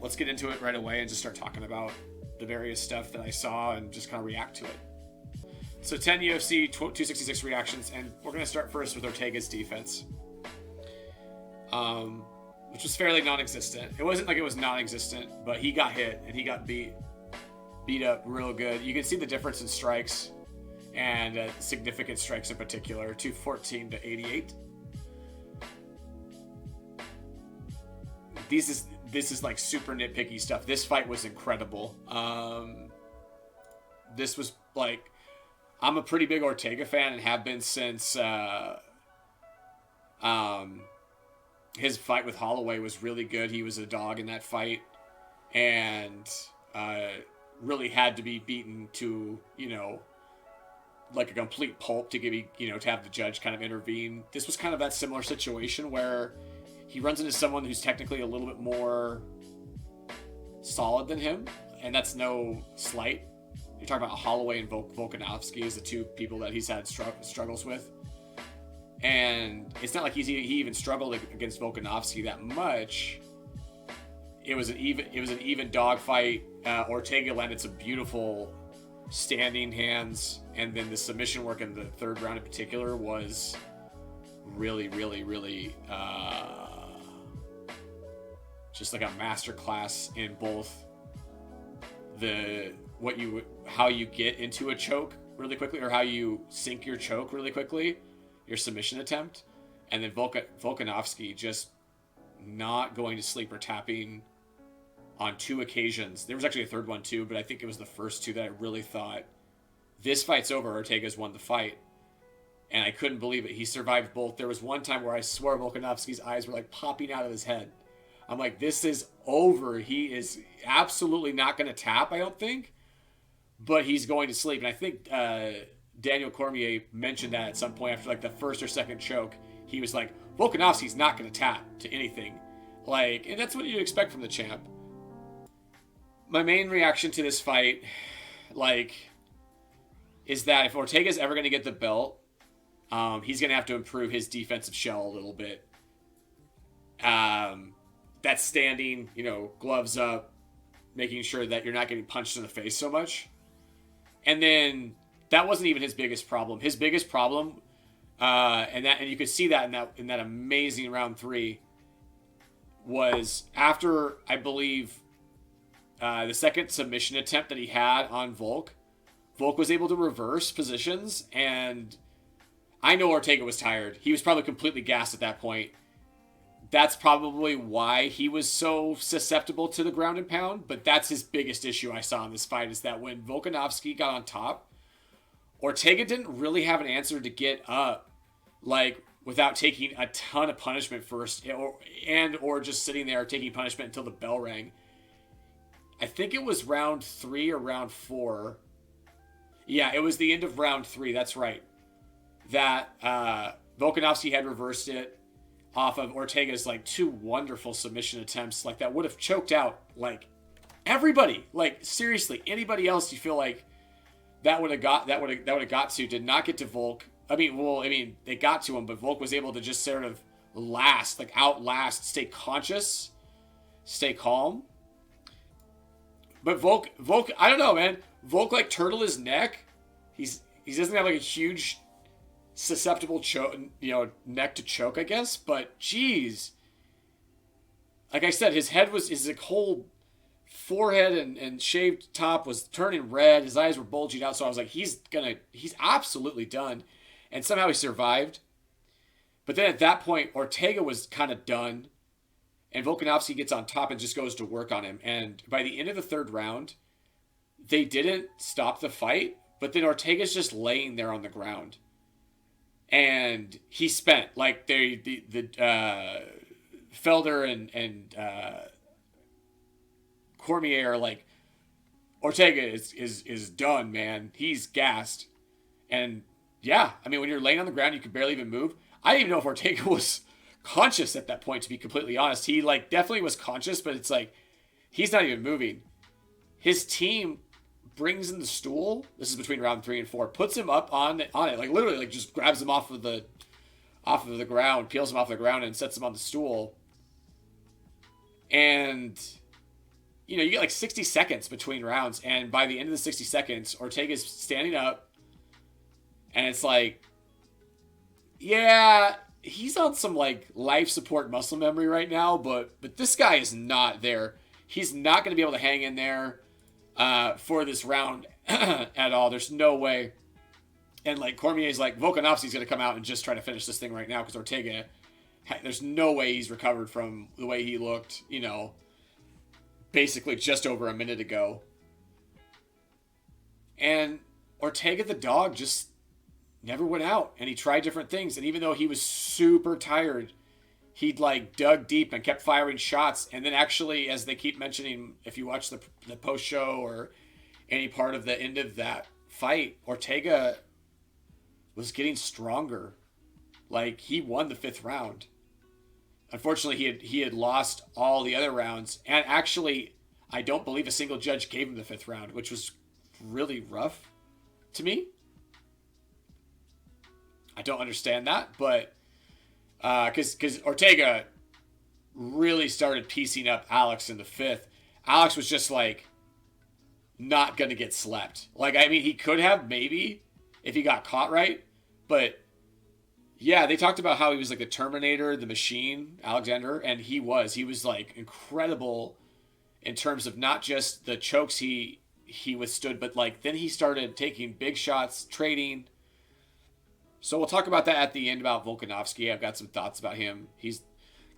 let's get into it right away and just start talking about the various stuff that I saw and just kind of react to it. So 10 UFC 266 reactions, and we're going to start first with Ortega's defense, which was fairly non-existent. It wasn't like it was non-existent, but he got hit and he got beat up real good. You can see the difference in strikes, and significant strikes in particular, 214 to 88. This is like super nitpicky stuff. This fight was incredible. This was like, I'm a pretty big Ortega fan and have been since his fight with Holloway was really good. He was a dog in that fight, and really had to be beaten to, like a complete pulp to to have the judge kind of intervene. This was kind of that similar situation where he runs into someone who's technically a little bit more solid than him, and that's no slight. You're talking about Holloway and Volkanovski as the two people that he's had struggles with. And it's not like he even struggled against Volkanovski that much. It was an even dogfight. Ortega landed some beautiful standing hands, and then the submission work in the third round in particular was really, really, really just like a masterclass in both how you get into a choke really quickly, or how you sink your choke really quickly, your submission attempt, and then Volkanovski just not going to sleep or tapping on 2 occasions. There was actually a third one too, but I think it was the first 2 that I really thought, this fight's over, Ortega's won the fight. And I couldn't believe it. He survived both. There was one time where I swore Volkanovski's eyes were like popping out of his head. I'm like, this is over. He is absolutely not going to tap, I don't think, but he's going to sleep. And I think Daniel Cormier mentioned that at some point after like the first or second choke. He was like, Volkanovski's not going to tap to anything. And that's what you'd expect from the champ. My main reaction to this fight, is that if Ortega's ever going to get the belt, he's going to have to improve his defensive shell a little bit. That's standing, gloves up, making sure that you're not getting punched in the face so much. And then that wasn't even his biggest problem. His biggest problem, and you could see that in that amazing round 3, was after, I believe, the second submission attempt that he had on Volk was able to reverse positions, and I know Ortega was tired. He was probably completely gassed at that point. That's probably why he was so susceptible to the ground and pound, but that's his biggest issue I saw in this fight, is that when Volkanovski got on top, Ortega didn't really have an answer to get up, without taking a ton of punishment first, or just sitting there taking punishment until the bell rang. I think it was round 3 or round 4. Yeah, it was the end of round 3. That's right. That Volkanovski had reversed it off of Ortega's 2 wonderful submission attempts. That would have choked out everybody. Seriously, anybody else you feel like that would have got to did not get to Volk. They got to him, but Volk was able to just sort of outlast, stay conscious, stay calm. But Volk, I don't know, man. Volk turtle his neck. He doesn't have a huge susceptible neck to choke, I guess. But geez, like I said, his whole forehead and shaved top was turning red. His eyes were bulging out. So I was like, he's absolutely done. And somehow he survived. But then at that point, Ortega was kind of done. And Volkanovski gets on top and just goes to work on him. And by the end of the third round, they didn't stop the fight. But then Ortega's just laying there on the ground. And he spent. The Felder and Cormier are like, Ortega is done, man. He's gassed. And yeah, when you're laying on the ground, you can barely even move. I didn't even know if Ortega was conscious at that point, to be completely honest. He definitely was conscious, but it's he's not even moving. His team brings in the stool. This is between round 3 and 4. Puts him up on it, literally, just grabs him off of the ground, peels him off the ground, and sets him on the stool. And you get like 60 seconds between rounds, and by the end of the 60 seconds, Ortega's standing up, and it's like, yeah, he's on some like life support muscle memory right now, but this guy is not there. He's not going to be able to hang in there for this round at all. There's no way. And like Cormier's like, Volkanovski's going to come out and just try to finish this thing right now because Ortega, there's no way he's recovered from the way he looked, basically just over a minute ago. And Ortega the dog just never went out, and he tried different things. And even though he was super tired, he'd like dug deep and kept firing shots. And then actually, as they keep mentioning, if you watch the post show or any part of the end of that fight, Ortega was getting stronger. Like, he won the 5th round. Unfortunately, he had lost all the other rounds, and actually, I don't believe a single judge gave him the 5th round, which was really rough to me. I don't understand that, but because Ortega really started piecing up Alex in the 5th. Alex was just like not gonna get slept. Like, I mean, he could have maybe if he got caught right, but yeah, they talked about how he was like the Terminator, the Machine, Alexander, and he was like incredible in terms of not just the chokes he withstood, but like then he started taking big shots, trading. So we'll talk about that at the end about Volkanovski. I've got some thoughts about him. He's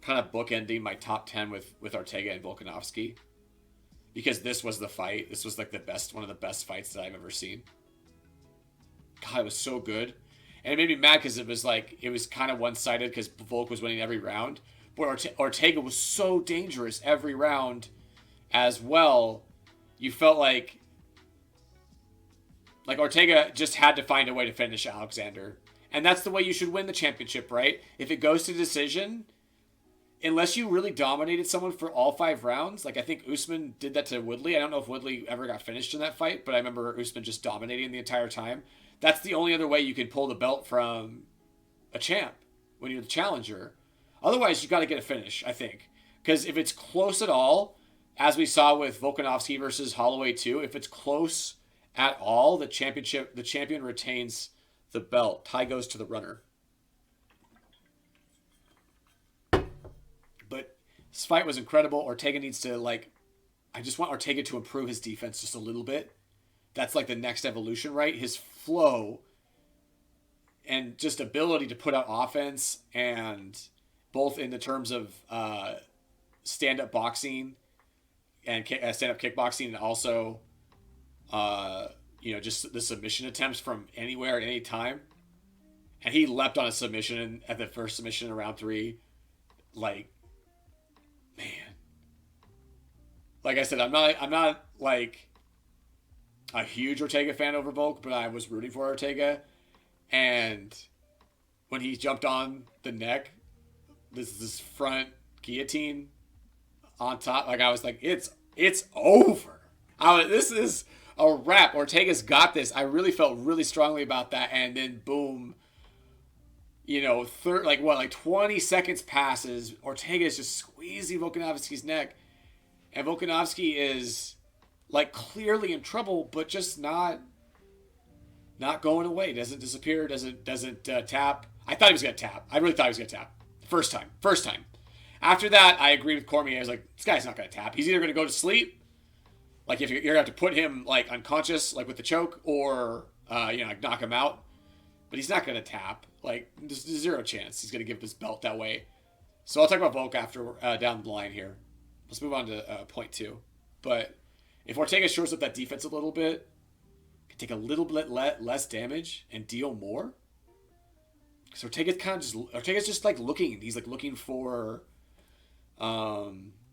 kind of bookending my top 10 with Ortega and Volkanovski because this was the fight. This was like one of the best fights that I've ever seen. God, it was so good. And it made me mad because it was kind of one-sided because Volk was winning every round. But Ortega was so dangerous every round as well. You felt like Ortega just had to find a way to finish Alexander. And that's the way you should win the championship, right? If it goes to decision, unless you really dominated someone for all 5 rounds, like I think Usman did that to Woodley. I don't know if Woodley ever got finished in that fight, but I remember Usman just dominating the entire time. That's the only other way you can pull the belt from a champ when you're the challenger. Otherwise, you got to get a finish, I think. Because if it's close at all, as we saw with Volkanovski versus Holloway 2, if it's close at all, the champion retains the belt. Tie goes to the runner. But this fight was incredible. Ortega needs to, I just want Ortega to improve his defense just a little bit. That's like the next evolution, right? His flow and just ability to put out offense, and both in the terms of stand-up boxing and stand-up kickboxing, and also just the submission attempts from anywhere at any time. And he leapt on a submission at the first submission in round 3. Like, man. Like I said, I'm not like a huge Ortega fan over Volk, but I was rooting for Ortega. And when he jumped on the neck, this front guillotine on top, like I was like, it's over. This is a wrap. Ortega's got this. I really felt really strongly about that. And then boom, 20 seconds passes. Ortega is just squeezing Volkanovski's neck. And Volkanovski is like clearly in trouble, but just not going away. Doesn't disappear. Doesn't tap. I thought he was gonna tap. I really thought he was gonna tap. First time. After that, I agreed with Cormier. I was like, this guy's not gonna tap. He's either gonna go to sleep, like if you're gonna have to put him like unconscious, like with the choke, or knock him out. But he's not gonna tap. Like there's zero chance he's gonna give this belt that way. So I'll talk about Volk after down the line here. Let's move on to point 2. But if Ortega shores up that defense a little bit, can take a little bit less damage and deal more. Because Ortega's just like looking. He's like looking for.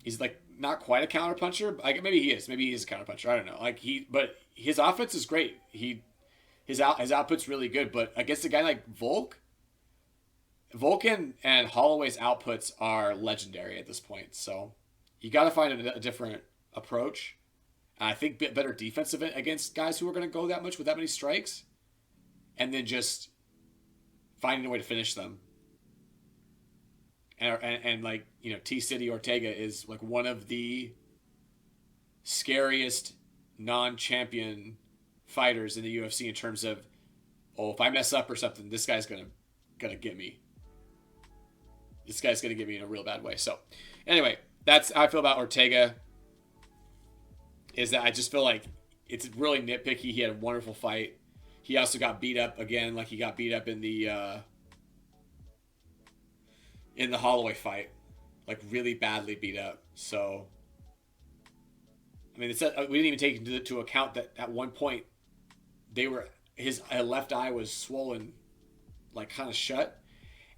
He's like not quite a counter puncher. Like maybe he is. Maybe he is a counter puncher. I don't know. But his offense is great. His output's really good. But against a guy like Volk, Volkan and Holloway's outputs are legendary at this point. So you got to find a different approach. And I think better defensive against guys who are going to go that much with that many strikes, and then just finding a way to finish them. And T-City Ortega is like one of the scariest non-champion fighters in the UFC in terms of, oh, if I mess up or something, this guy's gonna get me. This guy's gonna get me in a real bad way. So, anyway, that's how I feel about Ortega. Is that I just feel like it's really nitpicky. He had a wonderful fight. He also got beat up again, like he got beat up in the Holloway fight, like really badly beat up. So, I mean, we didn't even take into account that at one point his left eye was swollen, like kind of shut,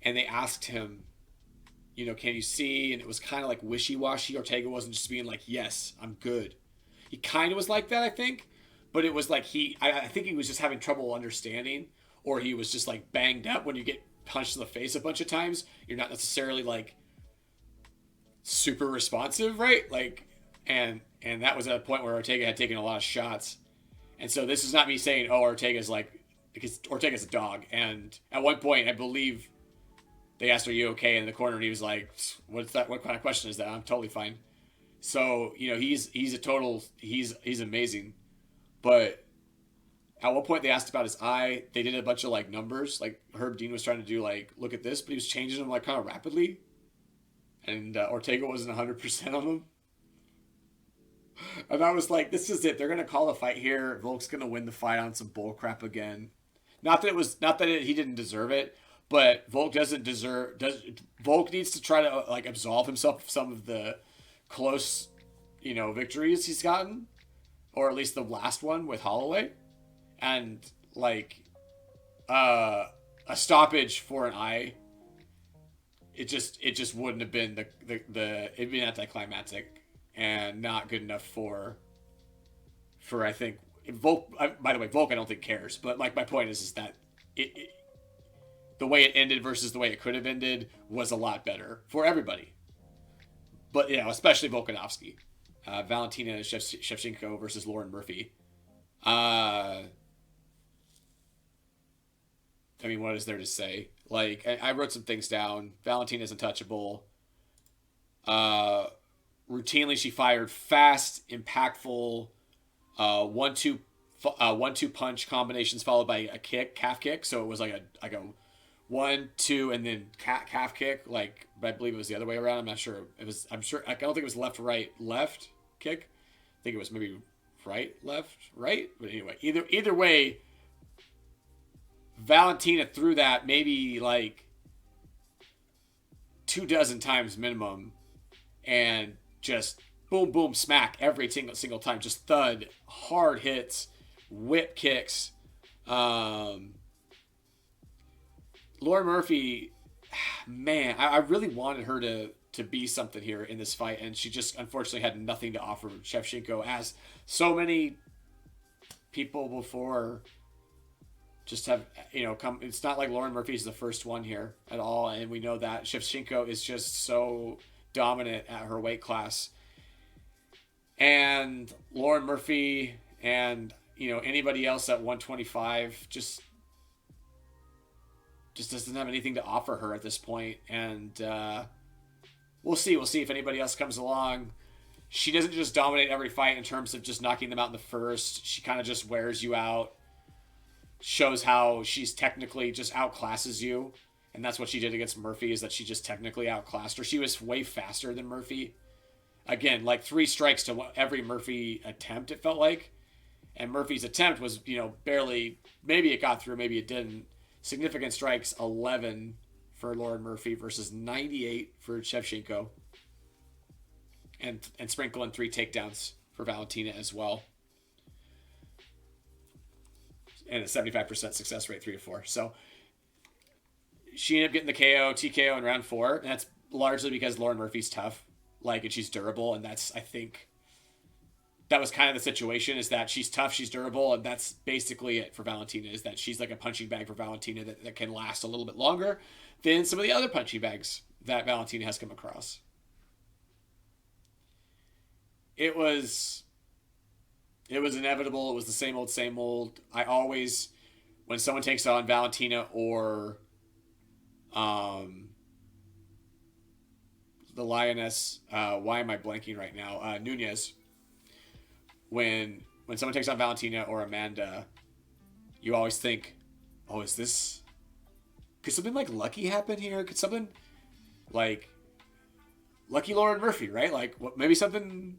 and they asked him, can you see? And it was kind of like wishy-washy. Ortega wasn't just being like, yes, I'm good. He kind of was like that, I think, but it was like I think he was just having trouble understanding, or he was just like banged up. When you get punched in the face a bunch of times, you're not necessarily like super responsive, right? Like, and that was at a point where Ortega had taken a lot of shots. And so this is not me saying, oh, Ortega's like, because Ortega's a dog. And at one point, I believe they asked, are you okay, in the corner? And he was like, what's that? What kind of question is that? I'm totally fine. So, he's amazing. But at one point they asked about his eye. They did a bunch of like numbers. Like Herb Dean was trying to do like, look at this, but he was changing them like kind of rapidly. And Ortega wasn't 100% on them. And I was like, this is it. They're going to call the fight here. Volk's going to win the fight on some bull crap again. Not that he didn't deserve it, but Volk Volk needs to try to like absolve himself of some of the close, victories he's gotten, or at least the last one with Holloway, and like a stoppage for an eye. It just wouldn't have been it'd been anticlimactic and not good enough for I think Volk. By the way, Volk I don't think cares, but like my point is that the way it ended versus the way it could have ended was a lot better for everybody. But especially Volkanovski, Valentina Shevchenko versus Lauren Murphy. I mean, what is there to say? Like, I wrote some things down. Valentina's untouchable. Routinely, she fired fast, impactful, 1-2 punch combinations followed by a calf kick. So it was like a 1-2 and then calf kick. Like, I believe it was the other way around. I'm not sure. I don't think it was left, right, left kick. I think it was maybe right, left, right. But anyway, either way, Valentina threw that maybe like 24 times minimum, and just boom, boom, smack every single time. Just thud, hard hits, whip kicks. Lauren Murphy, man, I really wanted her to be something here in this fight, and she just unfortunately had nothing to offer Shevchenko, as so many people before just have, come. It's not like Lauren Murphy's the first one here at all, and we know that Shevchenko is just so dominant at her weight class. And Lauren Murphy and, anybody else at 125 just doesn't have anything to offer her at this point. And we'll see if anybody else comes along. She doesn't just dominate every fight in terms of just knocking them out in the first. She kind of just wears you out, shows how she's technically just outclasses you. And that's what she did against Murphy, is that she just technically outclassed her. She was way faster than Murphy. Again, like 3 strikes to every Murphy attempt, it felt like. And Murphy's attempt was, barely, maybe it got through, maybe it didn't. Significant strikes, 11 for Lauren Murphy versus 98 for Shevchenko. And sprinkle in 3 takedowns for Valentina as well. And a 75% success rate, 3-4. So she ended up getting the TKO in round 4. And that's largely because Lauren Murphy's tough. And she's durable. And that's, I think, that was kind of the situation, is that she's tough, she's durable. And that's basically it for Valentina, is that she's like a punching bag for Valentina that can last a little bit longer than some of the other punching bags that Valentina has come across. It was inevitable. It was the same old. I always, when someone takes on Valentina or the Lioness, why am I blanking right now? Nunez. when someone takes on Valentina or Amanda, you always think, oh, could something like lucky happen here? Could something like lucky Lauren Murphy, right? Like maybe something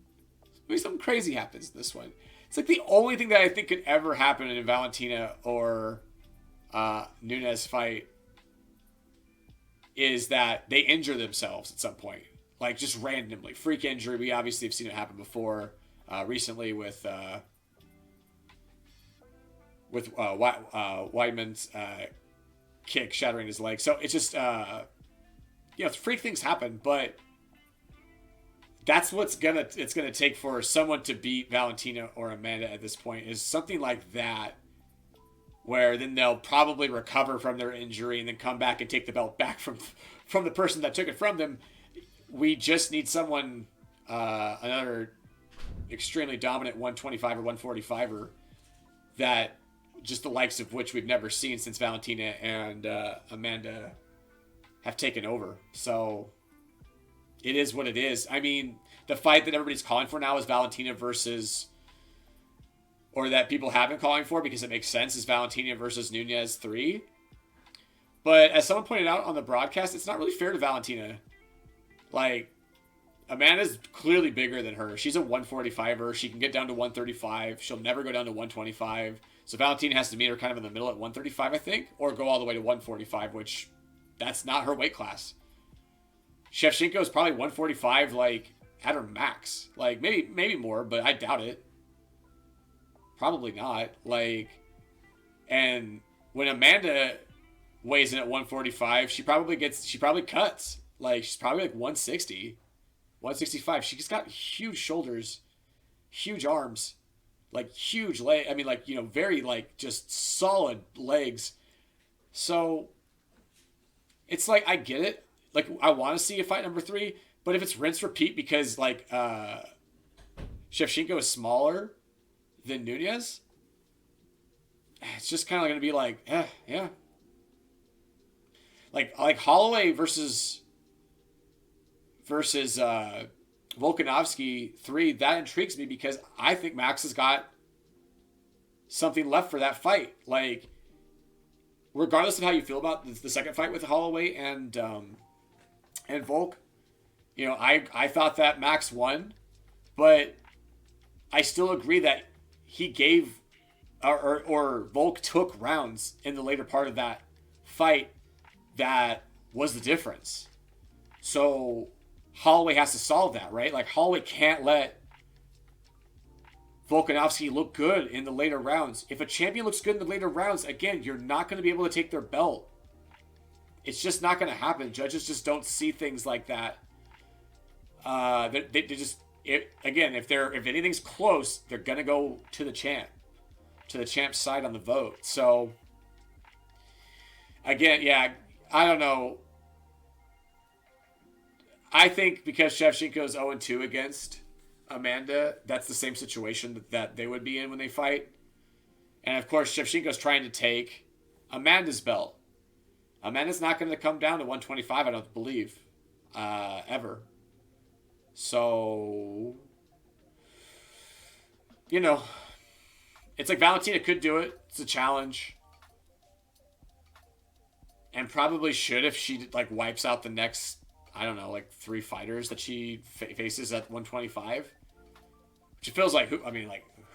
crazy happens in this one. It's like the only thing that I think could ever happen in a Valentina or Nunes fight is that they injure themselves at some point, like just randomly, freak injury. We obviously have seen it happen before, recently with Weidman's kick shattering his leg. So it's just freak things happen, but that's what's gonna take for someone to beat Valentina or Amanda at this point, is something like that, where then they'll probably recover from their injury and then come back and take the belt back from the person that took it from them. We just need someone, another extremely dominant 125 or 145er, that just the likes of which we've never seen since Valentina and Amanda have taken over. So it is what it is. I mean, the fight that everybody's calling for now is Valentina versus, or that people have been calling for because it makes sense, is Valentina versus Nunes 3. But as someone pointed out on the broadcast, it's not really fair to Valentina. Like, Amanda's clearly bigger than her. She's a 145er. She can get down to 135. She'll never go down to 125. So Valentina has to meet her kind of in the middle at 135, I think, or go all the way to 145, which that's not her weight class. Shevchenko is probably 145, like, at her max. Like, maybe more, but I doubt it. Probably not. Like, and when Amanda weighs in at 145, she probably cuts. Like, she's probably like 160, 165. She's got huge shoulders, huge arms, like huge leg. I mean, like, very like just solid legs. So it's like, I get it. Like, I want to see a fight number 3, but if it's rinse repeat because like Shevchenko is smaller than Nunes, it's just kind of going to be like, yeah. Like Holloway versus Volkanovski 3, that intrigues me because I think Max has got something left for that fight. Like, regardless of how you feel about the second fight with Holloway and Volk, I thought that Max won, but I still agree that he gave or Volk took rounds in the later part of that fight that was the difference. So Holloway has to solve that, right? Like, Holloway can't let Volkanovski look good in the later rounds. If a champion looks good in the later rounds, again, you're not going to be able to take their belt. It's just not going to happen. Judges just don't see things like that. They just, again, if anything's close, they're going to go to the champ's side on the vote. So, again, yeah, I don't know. I think because Shevchenko's 0-2 against Amanda, that's the same situation that they would be in when they fight. And, of course, Shevchenko's trying to take Amanda's belt. Amanda's not going to come down to 125, I don't believe, ever. So, it's like Valentina could do it. It's a challenge. And probably should if she, like, wipes out the next, I don't know, like 3 fighters that she faces at 125. Which it feels like,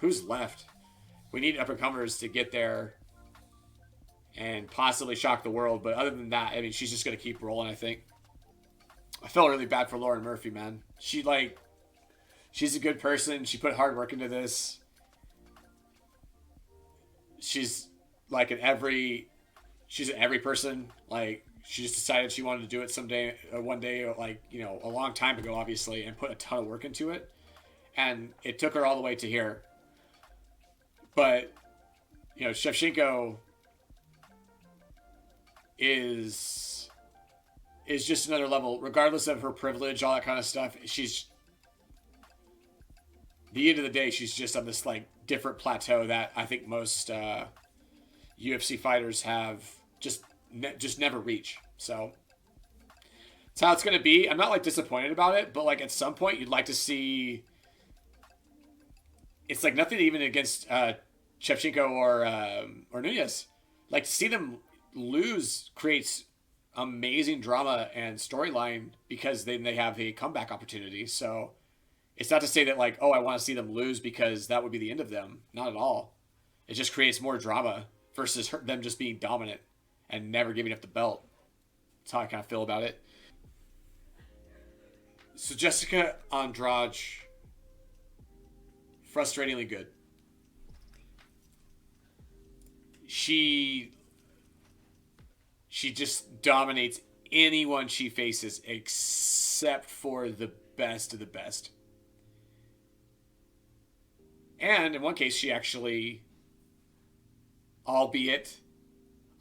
who's left? We need up-and-comers to get there and possibly shock the world. But other than that, she's just going to keep rolling, I think. I felt really bad for Lauren Murphy, man. She's a good person. She put hard work into this. She's like an every person. Like, she just decided she wanted to do it one day, like, a long time ago, obviously, and put a ton of work into it. And it took her all the way to here. But, Shevchenko is just another level, regardless of her privilege, all that kind of stuff. She's, the end of the day, she's just on this, like, different plateau that I think most UFC fighters have just never reach. So that's how it's going to be. I'm not, like, disappointed about it, but, like, at some point you'd like to see it's like nothing even against Shevchenko or Nunez. Like to see them lose creates amazing drama and storyline because then they have a comeback opportunity. So it's not to say that like, oh, I want to see them lose because that would be the end of them. Not at all. It just creates more drama versus them just being dominant and never giving up the belt. That's how I kind of feel about it. So Jessica Andrade, frustratingly good. She just dominates anyone she faces except for the best of the best. And in one case, she actually, albeit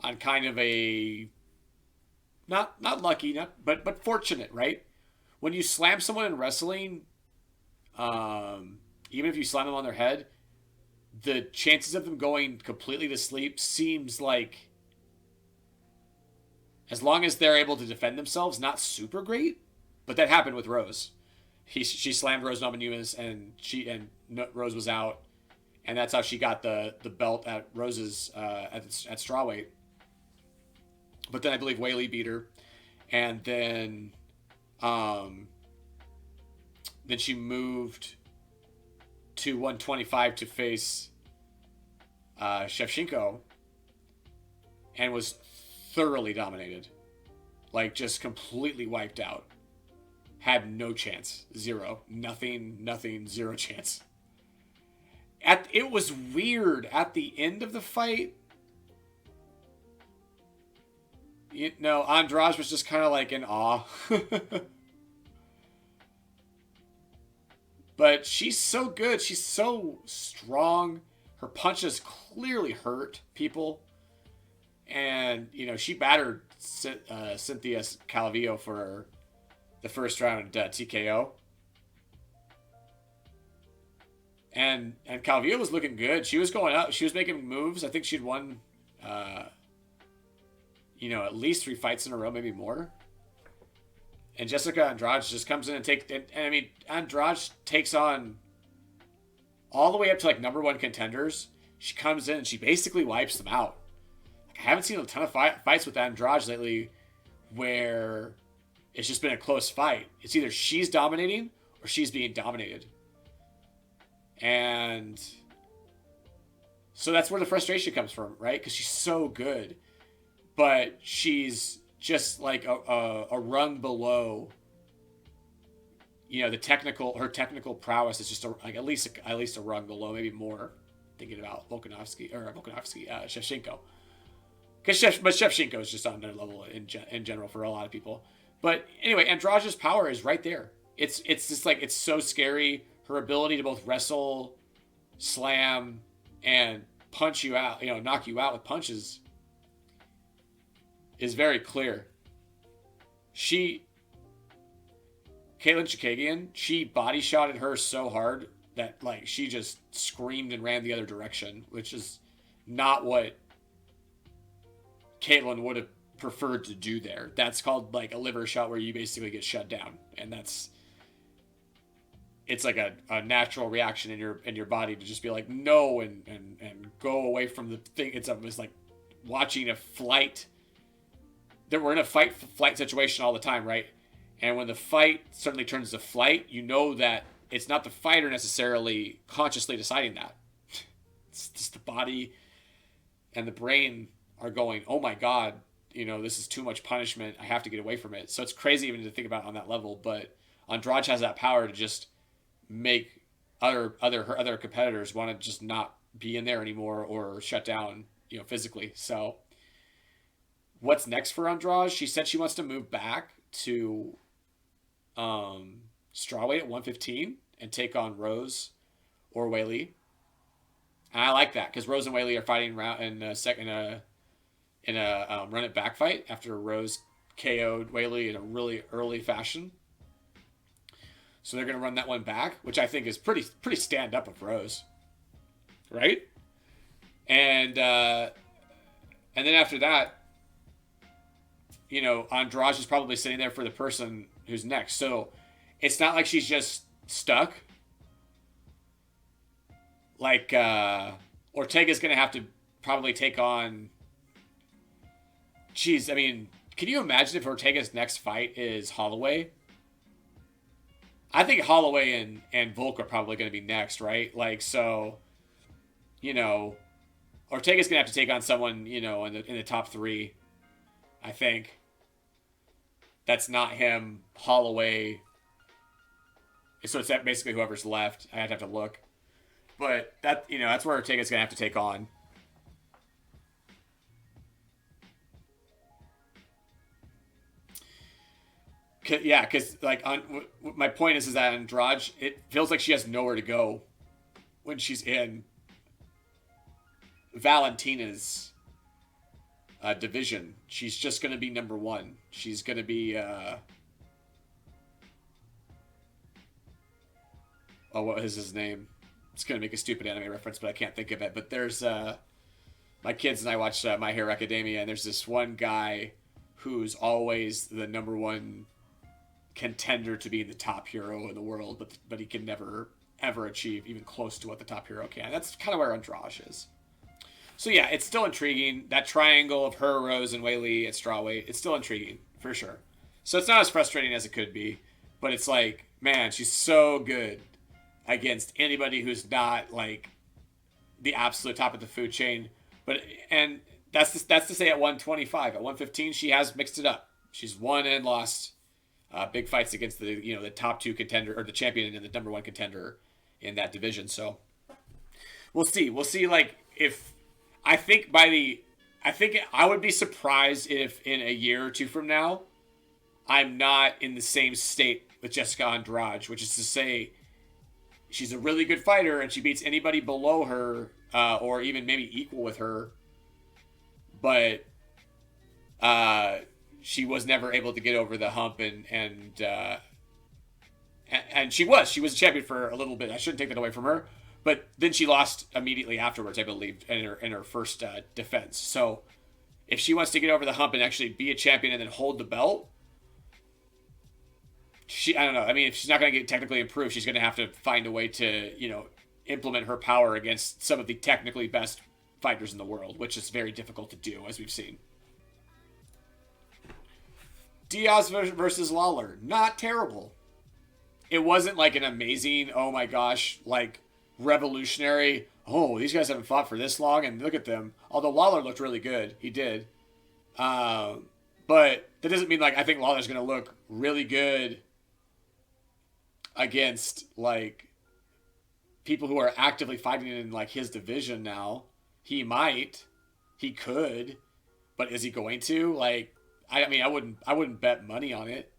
on kind of a not lucky, but fortunate, right? When you slam someone in wrestling, even if you slam them on their head, the chances of them going completely to sleep seems like, as long as they're able to defend themselves, not super great. But that happened with Rose. She slammed Rose Namajunas and Rose was out, and that's how she got the belt at Rose's at strawweight. But then I believe Whaley beat her, and then she moved to 125 to face Shevchenko, and was thoroughly dominated, like just completely wiped out. Had no chance, zero, nothing, zero chance. It was weird at the end of the fight. You know, Andrade was just kind of like in awe. But she's so good. She's so strong. Her punches clearly hurt people. And, you know, she battered Cynthia Calvillo for the first round TKO. And Calvillo was looking good. She was going up. She was making moves. I think she'd won, at least 3 fights in a row, maybe more. And Jessica Andrade just comes in and Andrade takes on all the way up to like number 1 contenders. She comes in and she basically wipes them out. Like, I haven't seen a ton of fights with Andrade lately where it's just been a close fight. It's either she's dominating or she's being dominated. And so that's where the frustration comes from, right? Because she's so good. But she's just like a rung below. You know, her technical prowess is just at least a rung below, maybe more. Thinking about Shevchenko, but Shevchenko is just on their level in general for a lot of people. But anyway, Andrade's power is right there. It's just like, it's so scary. Her ability to both wrestle, slam, and punch you out, knock you out with punches, is very clear. Caitlin Chikagian, she body shotted her so hard that like she just screamed and ran the other direction, which is not what Caitlin would have preferred to do there. That's called like a liver shot where you basically get shut down, and it's like a natural reaction in your body to just be like no and go away from the thing. It's like watching a flight. That we're in a flight situation all the time, right? And when the fight suddenly turns to flight, you know that it's not the fighter necessarily consciously deciding that. It's just the body and the brain are going, oh my God, this is too much punishment. I have to get away from it. So it's crazy even to think about on that level. But Andrade has that power to just make her other competitors want to just not be in there anymore or shut down, physically. So what's next for Andrade? She said she wants to move back to strawweight at 115 and take on Rose or Whaley. And I like that because Rose and Whaley are fighting in a run it back fight after Rose KO'd Whaley in a really early fashion. So they're going to run that one back, which I think is pretty stand up of Rose, right? And then after that, Andrade is probably sitting there for the person who's next. So it's not like she's just stuck. like Ortega's gonna have to probably take on. Jeez, I mean, can you imagine if Ortega's next fight is Holloway? I think Holloway and Volk are probably going to be next, right? Like, so, you know, Ortega's going to have to take on someone, in the top three, I think. That's not him. Holloway. So it's basically whoever's left. I'd have to look. But that's where Ortega's going to have to take on. Yeah, because my point is that Andrade, it feels like she has nowhere to go when she's in Valentina's division. She's just going to be number one. She's going to be what is his name? It's going to make a stupid anime reference, but I can't think of it. But there's my kids and I watch My Hero Academia, and there's this one guy who's always the number one contender to be the top hero in the world, but he can never ever achieve even close to what the top hero can. That's kind of where Andrade is. So yeah, it's still intriguing. That triangle of her, Rose, and Weili at strawweight, it's still intriguing for sure. So it's not as frustrating as it could be, but it's like, man, she's so good against anybody who's not like the absolute top of the food chain. And that's to say at 125, at 115, she has mixed it up. She's won and lost big fights against the top two contender, or the champion and the number one contender in that division. So we'll see. We'll see. Like, if I think I would be surprised if in a year or two from now, I'm not in the same state with Jessica Andrade, which is to say, she's a really good fighter and she beats anybody below her, or even maybe equal with her, but she was never able to get over the hump, and she was a champion for a little bit. I shouldn't take that away from her, but then she lost immediately afterwards, I believe, in her first defense. So if she wants to get over the hump and actually be a champion and then hold the belt, I don't know. I mean, if she's not going to get technically improved, she's going to have to find a way to implement her power against some of the technically best fighters in the world, which is very difficult to do, as we've seen. Diaz versus Lawler, not terrible. It wasn't like an amazing, oh my gosh, like revolutionary, oh, these guys haven't fought for this long and look at them. Although Lawler looked really good. He did. But that doesn't mean like I think Lawler's going to look really good against like people who are actively fighting in like his division now. He could, but is he going to? Like, I mean, I wouldn't bet money on it.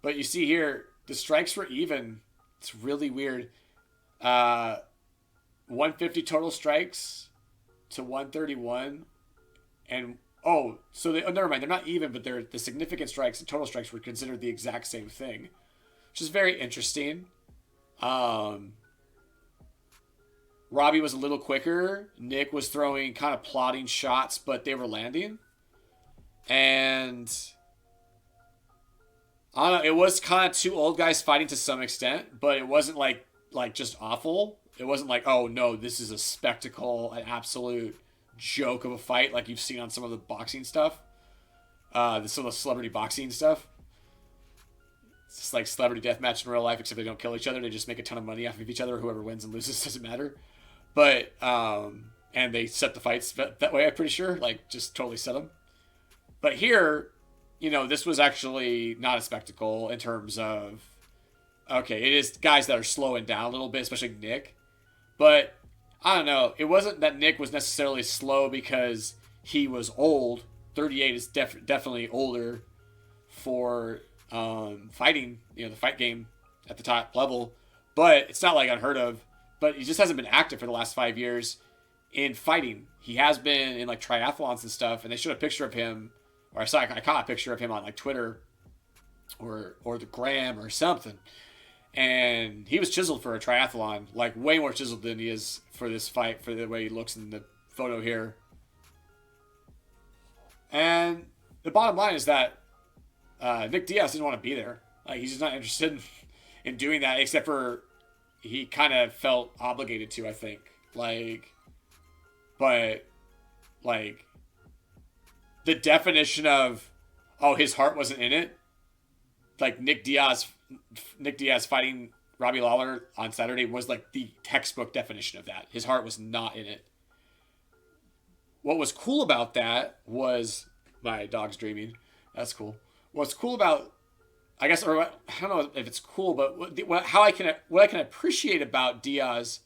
But you see here, the strikes were even. It's really weird. 150 total strikes to 131, and never mind. They're not even, but the significant strikes and total strikes were considered the exact same thing, which is very interesting. Robbie was a little quicker. Nick was throwing kind of plodding shots, but they were landing. And I don't know, it was kind of two old guys fighting to some extent, but it wasn't like just awful. It wasn't like, oh no, this is a spectacle, an absolute joke of a fight like you've seen on some of the boxing stuff. Some of the celebrity boxing stuff. It's just like celebrity deathmatch in real life, except they don't kill each other. They just make a ton of money off of each other. Whoever wins and loses doesn't matter. But, and they set the fights that way, I'm pretty sure. Like, just totally set them. But here, this was actually not a spectacle in terms of, okay, it is guys that are slowing down a little bit, especially Nick. But, I don't know, it wasn't that Nick was necessarily slow because he was old. 38 is definitely older for fighting, the fight game at the top level. But it's not like unheard of. But he just hasn't been active for the last 5 years in fighting. He has been in like triathlons and stuff, and they showed a picture of him, or I caught a picture of him on like Twitter or the Gram or something. And he was chiseled for a triathlon, like way more chiseled than he is for this fight, for the way he looks in the photo here. And the bottom line is that Nick Diaz didn't want to be there. Like, he's just not interested in doing that, except for he kind of felt obligated to, I think. But the definition of, oh, his heart wasn't in it. Like Nick Diaz fighting Robbie Lawler on Saturday was like the textbook definition of that. His heart was not in it. What was cool about that was, my dog's dreaming. That's cool. What's cool about, I guess, or I don't know if it's cool, but what I can appreciate about Diaz's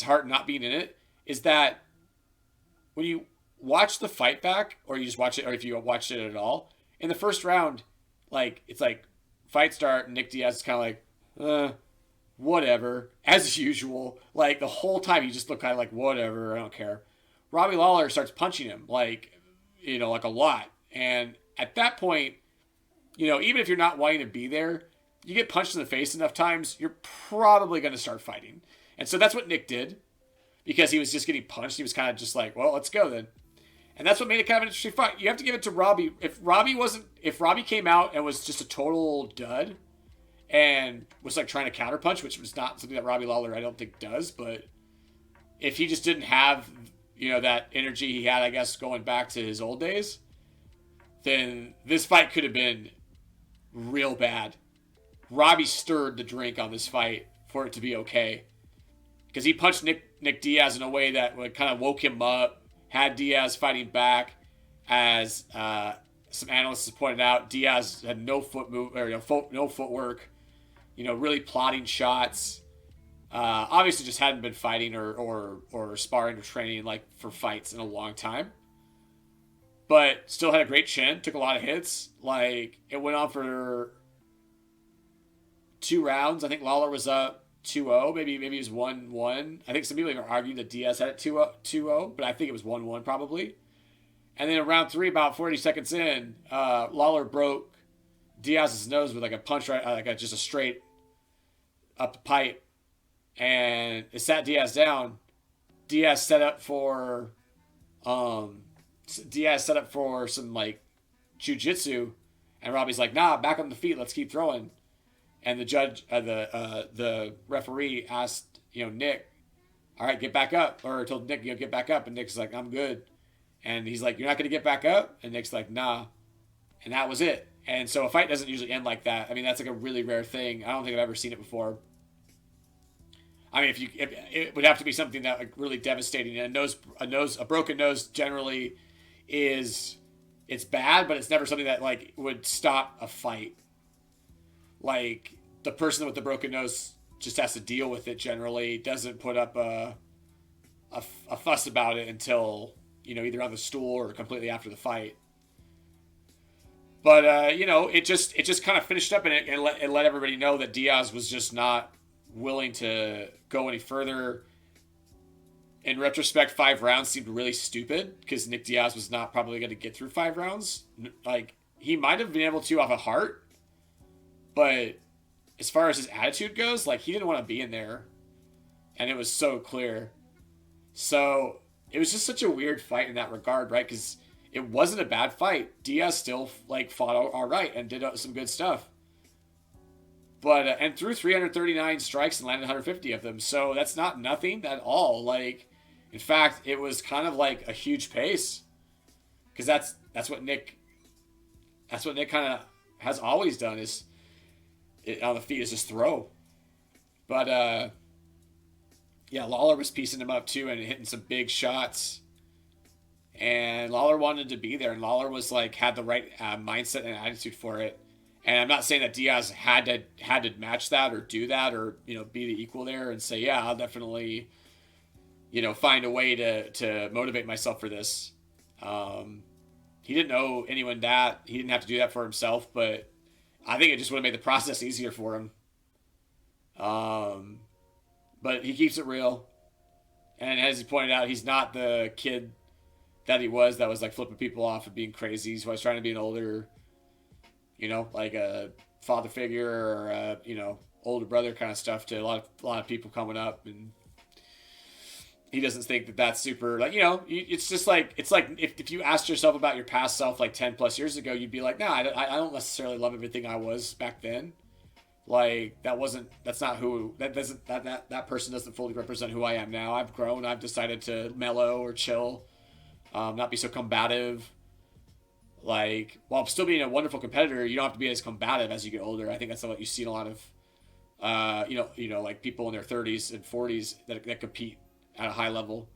heart not being in it is that when you watch the fight back, or you just watch it, or if you watched it at all, in the first round, like, it's like fight start, and Nick Diaz is kind of like, whatever, as usual. Like, the whole time you just look kind of like, whatever, I don't care. Robbie Lawler starts punching him, like a lot. And at that point, even if you're not wanting to be there, you get punched in the face enough times, you're probably going to start fighting. And so that's what Nick did, because he was just getting punched. He was kind of just like, well, let's go then. And that's what made it kind of an interesting fight. You have to give it to Robbie. If Robbie came out and was just a total dud and was like trying to counterpunch, which was not something that Robbie Lawler, I don't think, does, but if he just didn't have, that energy he had, I guess, going back to his old days, then this fight could have been real bad. Robbie stirred the drink on this fight for it to be okay, because he punched Nick Diaz in a way that kind of woke him up, had Diaz fighting back. As some analysts have pointed out, Diaz had no footwork, really plotting shots. Obviously just hadn't been fighting or sparring or training like for fights in a long time. But still had a great chin, took a lot of hits. Like, it went on for 2 rounds. I think Lawler was up 2-0. Maybe it was 1-1. I think some people even argued that Diaz had it 2-0, but I think it was 1-1 probably. And then in round 3, about 40 seconds in, Lawler broke Diaz's nose with like a punch, right, just a straight up the pipe, and it sat Diaz down. Diaz set up for some like jiu-jitsu, and Robbie's like, nah, back on the feet, let's keep throwing. And the judge, the referee asked, Nick, all right, get back up, or told Nick, get back up, and Nick's like, I'm good. And he's like, you're not going to get back up? And Nick's like, nah. And that was it. And so a fight doesn't usually end like that. I mean, that's like a really rare thing. I don't think I've ever seen it before. I mean, if it would have to be something that like really devastating. And a broken nose generally it's bad, but it's never something that like would stop a fight. Like, the person with the broken nose just has to deal with it generally, doesn't put up a fuss about it until, either on the stool or completely after the fight. But, it just kind of finished up in it and let everybody know that Diaz was just not willing to go any further. In retrospect, 5 rounds seemed really stupid because Nick Diaz was not probably going to get through 5 rounds. Like, he might have been able to off a heart, but as far as his attitude goes, like, he didn't want to be in there. And it was so clear. So it was just such a weird fight in that regard, right? Because it wasn't a bad fight. Diaz still like fought all right and did some good stuff. But and threw 339 strikes and landed 150 of them. So that's not nothing at all. Like, in fact, it was kind of like a huge pace, because that's what Nick kind of has always done, is on the feet is just throw. But yeah, Lawler was piecing him up too and hitting some big shots. And Lawler wanted to be there, and Lawler was like had the right mindset and attitude for it. And I'm not saying that Diaz had to match that or do that or be the equal there and say, yeah, I'll definitely find a way to motivate myself for this. He didn't owe anyone that. He didn't have to do that for himself, but I think it just would have made the process easier for him. But he keeps it real. And as he pointed out, he's not the kid that he was that was like flipping people off and being crazy. He's always trying to be an older, like a father figure or a, older brother kind of stuff to a lot of people coming up. And he doesn't think that that's super, like, it's just like, it's like if you asked yourself about your past self like 10 plus years ago, you'd be like, nah, I don't necessarily love everything I was back then. Like that's not who that doesn't that person doesn't fully represent who I am now. I've grown. I've decided to mellow or chill, not be so combative. Like, while still being a wonderful competitor, you don't have to be as combative as you get older. I think that's what you see in a lot of, like people in their 30s and 40s that compete at a high level,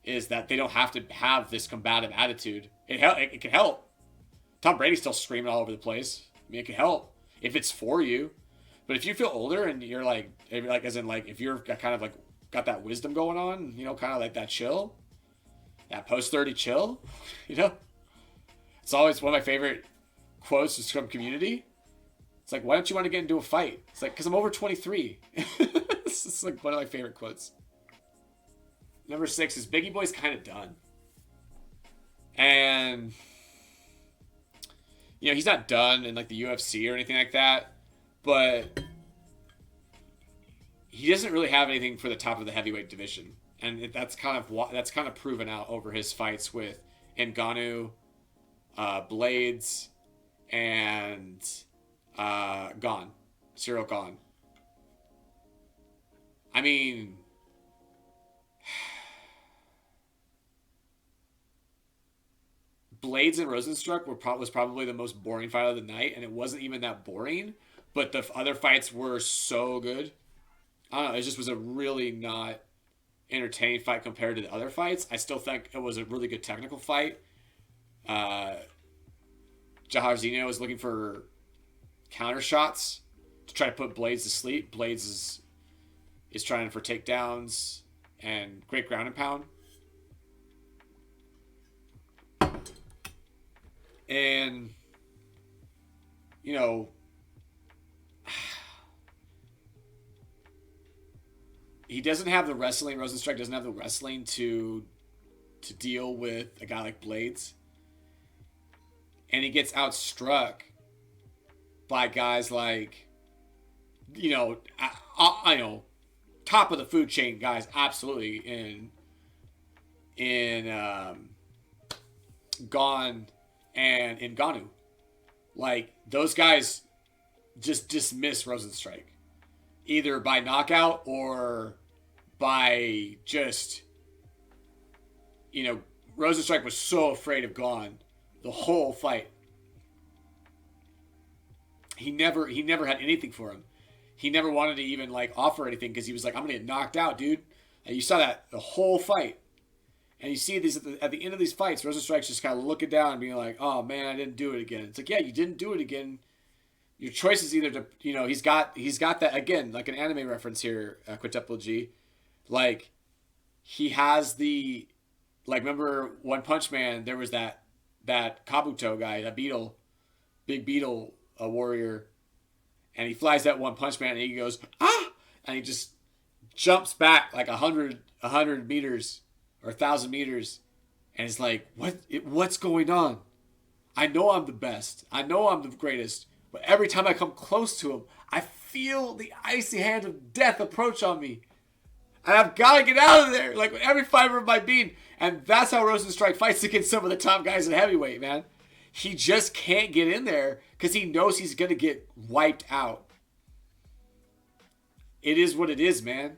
is that they don't have to have this combative attitude. It can help. Tom Brady's still screaming all over the place. I mean, it can help if it's for you. But if you feel older and you're like as in like if you're kind of like got that wisdom going on, kind of like that chill, that post 30 chill, It's always one of my favorite quotes is from Community. It's like, why don't you want to get into a fight? It's like, because I'm over 23. It's like one of my favorite quotes. Number 6 is Biggie Boy's kind of done. And, he's not done in like the UFC or anything like that. But he doesn't really have anything for the top of the heavyweight division. And that's kind of proven out over his fights with Ngannou, Blades, and Cyril Gone. I mean, Blades and Rosenstruck was probably the most boring fight of the night, and it wasn't even that boring, but the other fights were so good. I don't know, it just was a really not entertaining fight compared to the other fights. I still think it was a really good technical fight. Jairzinho was looking for counter shots to try to put Blades to sleep. Blades is trying for takedowns and great ground and pound. And, he doesn't have the wrestling. Rosenstruck doesn't have the wrestling to deal with a guy like Blades. And he gets outstruck by guys like, top of the food chain guys, absolutely, in Gone and Ngannou. Like, those guys just dismiss Rosenstruck, either by knockout or by just, Rosenstruck was so afraid of Gone the whole fight. He never had anything for him. He never wanted to even like offer anything because he was like, I'm gonna get knocked out, dude. And you saw that the whole fight. And you see these at the end of these fights, Rosenstruck's just kind of looking down and being like, oh man, I didn't do it again. It's like, yeah, you didn't do it again. Your choice is either to, he's got that, again, like an anime reference here, Quintuple G. Like, he has the, like, remember One Punch Man, there was that Kabuto guy, that beetle, big beetle warrior, and he flies that One Punch Man and he goes, ah! And he just jumps back like 100 meters or 1,000 meters, and it's like, what's going on? I know I'm the best. I know I'm the greatest. But every time I come close to him, I feel the icy hand of death approach on me. And I've got to get out of there, like with every fiber of my being. And that's how Rosenstruck fights against some of the top guys in heavyweight, man. He just can't get in there because he knows he's going to get wiped out. It is what it is, man.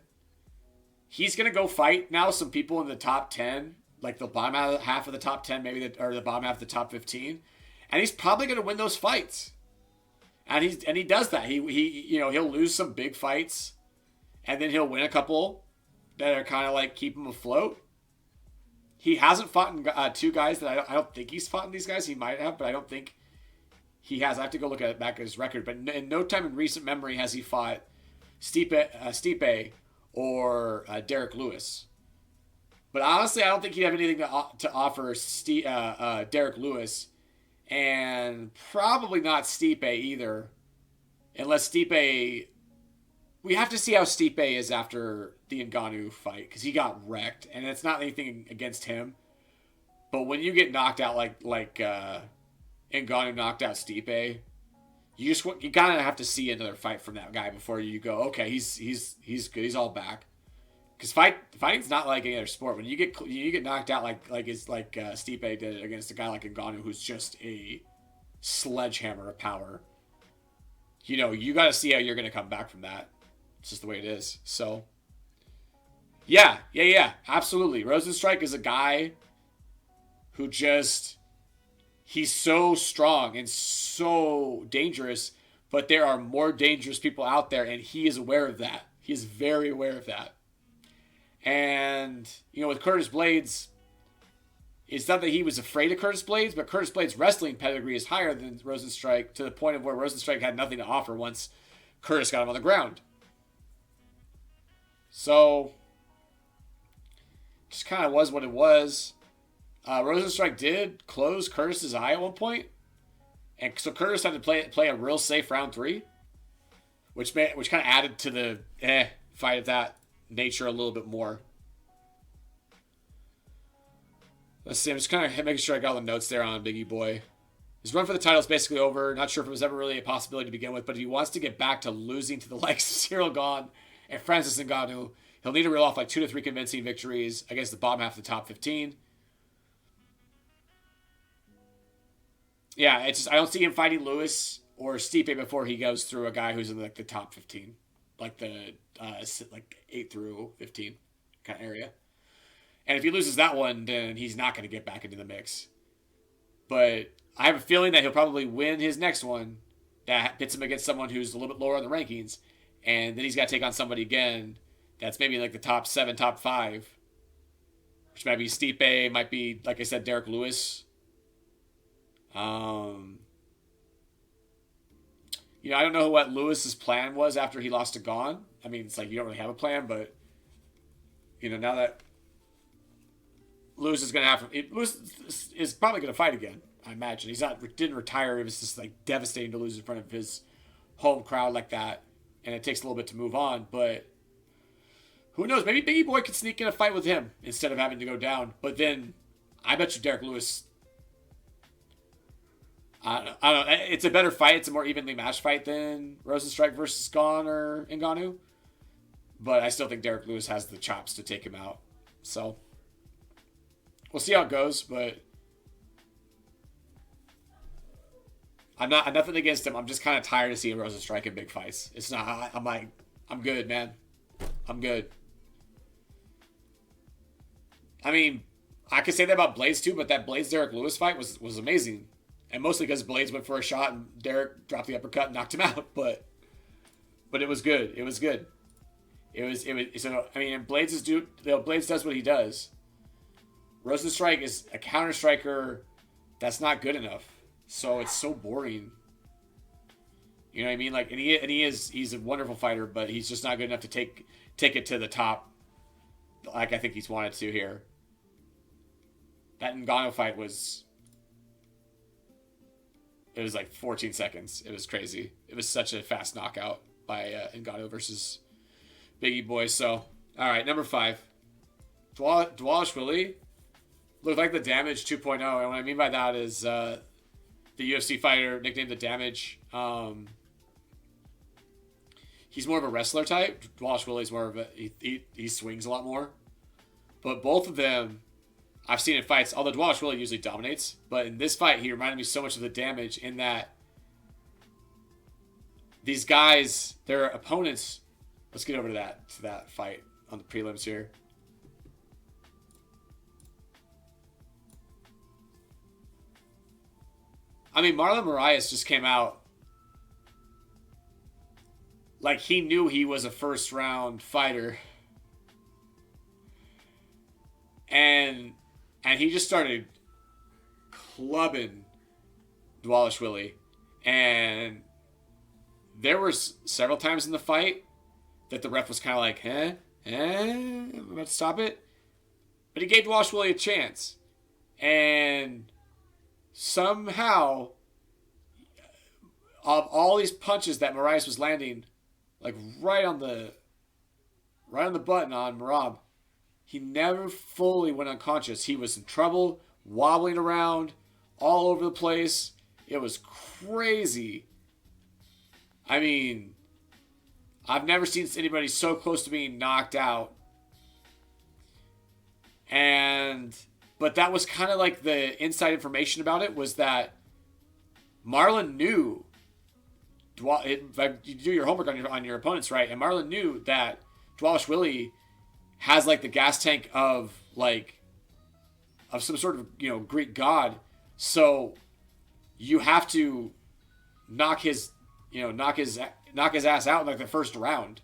He's going to go fight now some people in the top 10, like the bottom half of the top 10, or the bottom half of the top 15. And he's probably going to win those fights. And he does that. He'll lose some big fights, and then he'll win a couple that are kind of like keep him afloat. He hasn't fought two guys that I don't think he's fought in these guys. He might have, but I don't think he has. I have to go look back at his record. But in no time in recent memory has he fought Stipe or Derek Lewis. But honestly, I don't think he'd have anything to offer Derek Lewis. And probably not Stipe either. Unless Stipe... We have to see how Stipe is after the Ngannou fight. Because he got wrecked. And it's not anything against him. But when you get knocked out like Ngannou knocked out Stipe... You kind of have to see another fight from that guy before you go, okay, he's good. He's all back. Because fighting's not like any other sport. When you get knocked out like Stipe did against a guy like Ngannou, who's just a sledgehammer of power, you got to see how you're going to come back from that. It's just the way it is. So, yeah, absolutely. Rozenstruik is a guy who he's so strong and so dangerous, but there are more dangerous people out there, and he is aware of that. He is very aware of that. And, with Curtis Blades, it's not that he was afraid of Curtis Blades, but Curtis Blades' wrestling pedigree is higher than Rozenstruik, to the point of where Rozenstruik had nothing to offer once Curtis got him on the ground. So, just kind of was what it was. Rozenstruik did close Curtis's eye at one point, and so Curtis had to play a real safe round 3, which kind of added to the fight of that nature a little bit more. Let's see, I'm just kind of making sure I got all the notes there on Biggie Boy. His run for the title is basically over. Not sure if it was ever really a possibility to begin with, but if he wants to get back to losing to the likes of Cyril Gane and Francis Ngannou, he'll need to reel off like 2 to 3 convincing victories against the bottom half of the top 15. Yeah, it's just, I don't see him fighting Lewis or Stipe before he goes through a guy who's in like the top 15, like the 8 through 15 kind of area. And if he loses that one, then he's not going to get back into the mix. But I have a feeling that he'll probably win his next one that pits him against someone who's a little bit lower on the rankings, and then he's got to take on somebody again that's maybe like the top 7, top 5, which might be Stipe, might be, like I said, Derek Lewis. I don't know what Lewis's plan was after he lost to Gane. I mean, it's like you don't really have a plan, but now that Lewis is going to have to, Lewis is probably going to fight again. I imagine didn't retire. It was just like devastating to lose in front of his home crowd like that, and it takes a little bit to move on. But who knows? Maybe Biggie Boy could sneak in a fight with him instead of having to go down. But then I bet you Derek Lewis. I don't know. It's a better fight. It's a more evenly matched fight than Rozenstruik versus Gane or Ngannou. But I still think Derek Lewis has the chops to take him out. So we'll see how it goes. But I'm nothing against him. I'm just kind of tired of seeing Rozenstruik in big fights. It's not. I'm good, man. I'm good. I mean, I could say that about Blades too, but that Blades Derek Lewis fight was amazing. And mostly because Blades went for a shot and Derek dropped the uppercut and knocked him out. But it was good. It was good. It was. So I mean, and Blades does what he does. Rozenstruik is a counter striker that's not good enough. So it's so boring. You know what I mean? Like, and he's a wonderful fighter, but he's just not good enough to take it to the top, like I think he's wanted to here. That Ngannou fight was like 14 seconds. It was crazy. It was such a fast knockout by Ngannou versus Biggie Boy. So, all right, number 5. Dvalishvili looked like the Damage 2.0. And what I mean by that is the UFC fighter nicknamed the Damage. He's more of a wrestler type. Dvalishvili's more of he swings a lot more. But both of them, I've seen in fights, although Dvalishvili usually dominates, but in this fight, he reminded me so much of the Damage in that these guys, their opponents, let's get over to that fight on the prelims here. I mean, Marlon Moraes just came out like he knew he was a first round fighter. And he just started clubbing Dvalishvili. And there were several times in the fight that the ref was kind of like, I'm about to stop it. But he gave Dvalishvili a chance. And somehow, of all these punches that Moraes was landing, like right on the button on Merab, he never fully went unconscious. He was in trouble, wobbling around all over the place. It was crazy. I mean, I've never seen anybody so close to being knocked out. But that was kind of like the inside information about it was that Marlon knew you do your homework on your opponents right, and Marlon knew that Dvalishvili has like the gas tank of some sort of Greek god, so you have to knock his ass out in like the first round,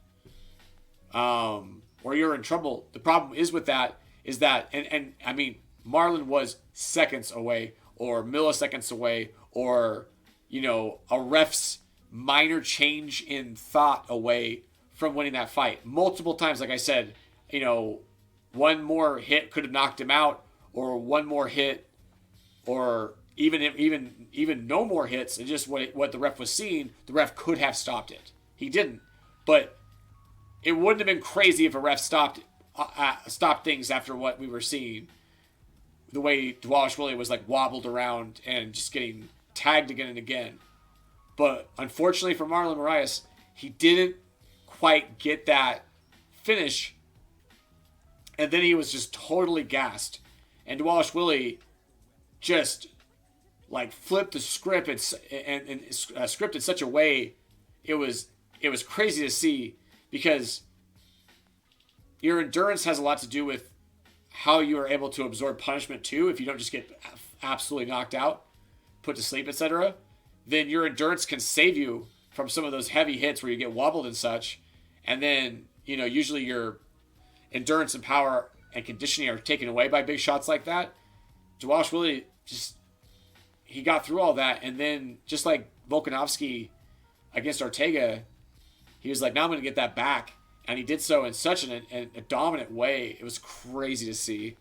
or you're in trouble. The problem is with that is that and I mean Marlon was seconds away or milliseconds away or a ref's minor change in thought away from winning that fight multiple times. Like I said, one more hit could have knocked him out, or one more hit, or even no more hits, and just what the ref was seeing, the ref could have stopped it. He didn't, but it wouldn't have been crazy if a ref stopped things after what we were seeing. The way Dvalishvili was like wobbled around and just getting tagged again and again. But unfortunately for Marlon Moraes, he didn't quite get that finish, and then he was just totally gassed. And Dvalishvili just like flipped the script and script in such a way, it was crazy to see, because your endurance has a lot to do with how you are able to absorb punishment too. If you don't just get absolutely knocked out, put to sleep, etc., then your endurance can save you from some of those heavy hits where you get wobbled and such. And then, usually your endurance and power and conditioning are taken away by big shots like that. Dvalishvili he got through all that, and then just like Volkanovski against Ortega, he was like, now I'm going to get that back. And he did so in such a dominant way. It was crazy to see.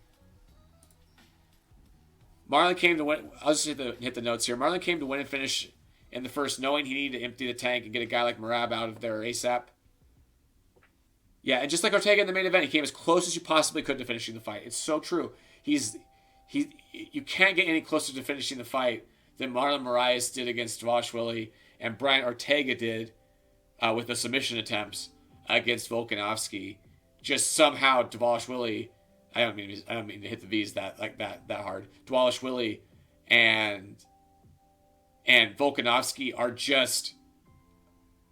Marlon came to win. I'll just hit the notes here. Marlon came to win and finish in the first, knowing he needed to empty the tank and get a guy like Merab out of there ASAP. Yeah, and just like Ortega in the main event, he came as close as you possibly could to finishing the fight. It's so true. You can't get any closer to finishing the fight than Marlon Moraes did against Dvalishvili and Brian Ortega did with the submission attempts against Volkanovski. Just somehow Dvalishvili, I don't mean to hit the V's that hard. Dvalishvili and Volkanovski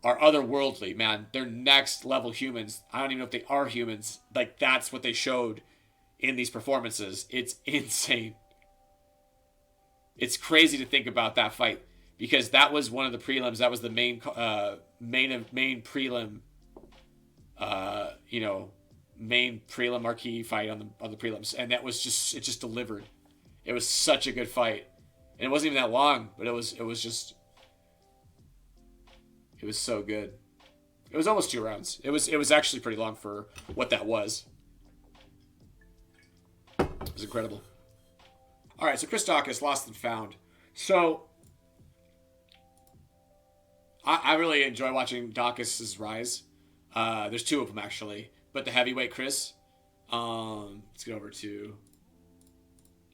are otherworldly, man. They're next level humans. I don't even know if they are humans. Like, that's what they showed in these performances. It's insane. It's crazy to think about that fight, because that was one of the prelims. That was the main prelim. Main prelim marquee fight on the prelims, and it just delivered. It was such a good fight, and it wasn't even that long, but it was so good. It was almost 2 rounds. It was actually pretty long for what that was. It was incredible. All right, so Chris Daukaus, lost and found. So I really enjoy watching Daukaus' rise. There's 2 of them actually, but the heavyweight Chris. Let's get over to.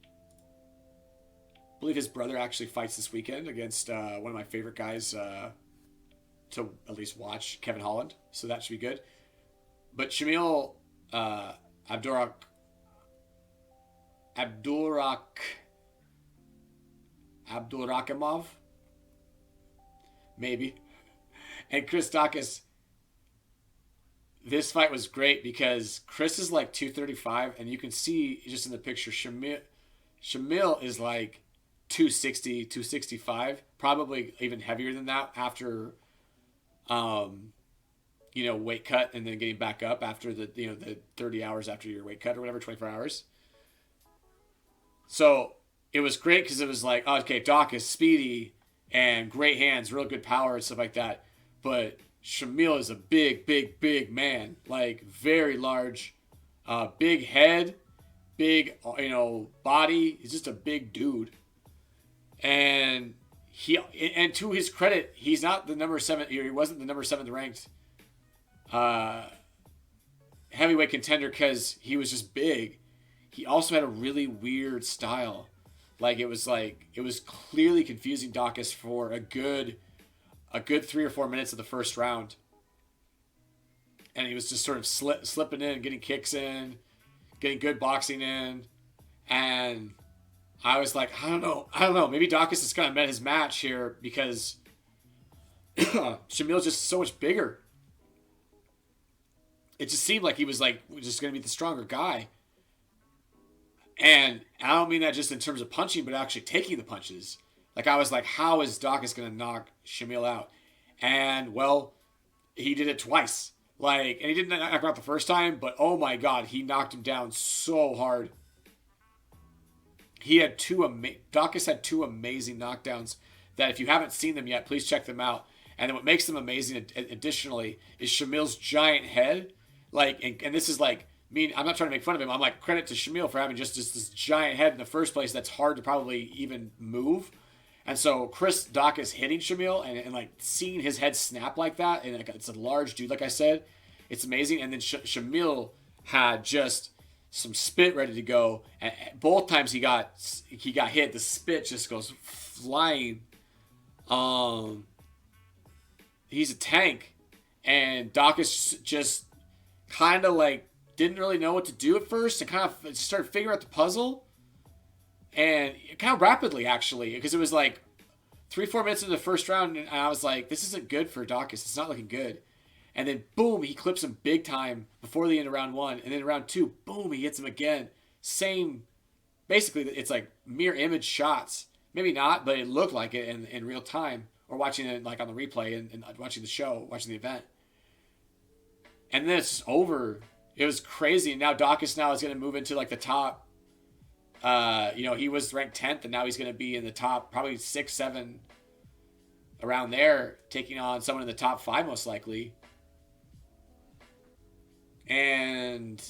I believe his brother actually fights this weekend against one of my favorite guys to at least watch, Kevin Holland. So that should be good. But Shamil Abdurakhimov, maybe, and Chris Daukaus. This fight was great because Chris is like 235, and you can see just in the picture, Shamil is like 260, 265, probably even heavier than that after, weight cut and then getting back up after the 30 hours after your weight cut or whatever, 24 hours. So it was great because it was like, oh, okay, Daukaus, speedy and great hands, real good power and stuff like that. But Shamil is a big man, like very large, big head, big, body. He's just a big dude. And to his credit, he's not the number 7. He wasn't the number 7 ranked heavyweight contender because he was just big. He also had a really weird style. It was clearly confusing Daukaus for a good 3 or 4 minutes of the first round. And he was just sort of slipping in, getting kicks in, getting good boxing in. And I was like, I don't know. Maybe Daukaus has kind of met his match here because Shamil's just so much bigger. It just seemed like he was like just going to be the stronger guy. And I don't mean that just in terms of punching, but actually taking the punches. Like, I was like, how is Daukaus going to knock Shamil out? And, well, he did it twice. Like, and he didn't knock him out the first time, but oh my God, he knocked him down so hard. He had Daukaus had two amazing knockdowns that if you haven't seen them yet, please check them out. And then what makes them amazing, additionally, is Shamil's giant head. Like, and this is like, I'm not trying to make fun of him. I'm like, credit to Shamil for having just this giant head in the first place that's hard to probably even move. And so Chris Daukaus hitting Shamil and like seeing his head snap like that, and like, it's a large dude, like I said, it's amazing. And then Shamil had just some spit ready to go, and both times he got hit, the spit just goes flying. He's a tank, and Daukaus just kind of like didn't really know what to do at first, and kind of started figuring out the puzzle, and kind of rapidly actually, because it was like 3-4 minutes into the first round, and I was like, this isn't good for Daukaus. It's not looking good. And then boom, he clips him big time before the end of round 1, and then round 2, boom, he hits him again. Same, basically, it's like mirror image shots. Maybe not, but it looked like it in real time, or watching it like on the replay and watching the show, watching the event. And then it's over. It was crazy. And now Daukaus is going to move into like the top. He was ranked 10th, and now he's going to be in the top, probably 6, 7, around there, taking on someone in the top 5 most likely. And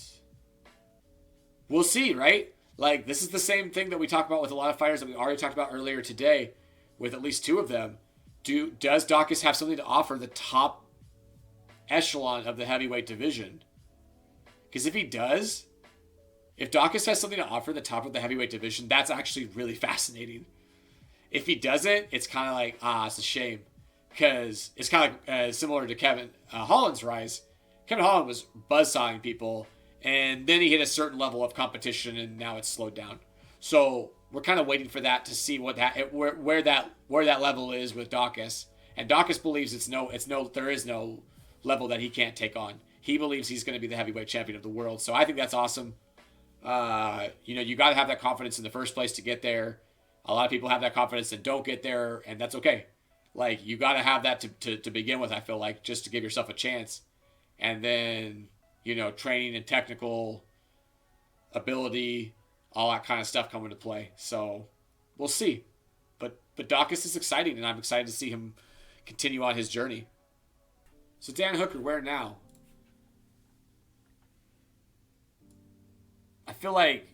we'll see, right? Like, this is the same thing that we talk about with a lot of fighters that we already talked about earlier today, with at least 2 of them. Does Daukaus have something to offer the top echelon of the heavyweight division? Because if Daukaus has something to offer the top of the heavyweight division, that's actually really fascinating. If he doesn't, it's kind of like, it's a shame. Because it's kind of like similar to Kevin Holland's rise. Kevin Holland was buzzsawing people, and then he hit a certain level of competition, and now it's slowed down. So we're kind of waiting for that to see where that level is with Daukaus. And Daukaus believes there is no level that he can't take on. He believes he's going to be the heavyweight champion of the world. So I think that's awesome. You got to have that confidence in the first place to get there. A lot of people have that confidence and don't get there, and that's okay. Like, you got to have that to begin with, I feel like, just to give yourself a chance. And then, training and technical ability, all that kind of stuff come into play. So we'll see. But Daukaus is exciting, and I'm excited to see him continue on his journey. So Dan Hooker, where now? I feel like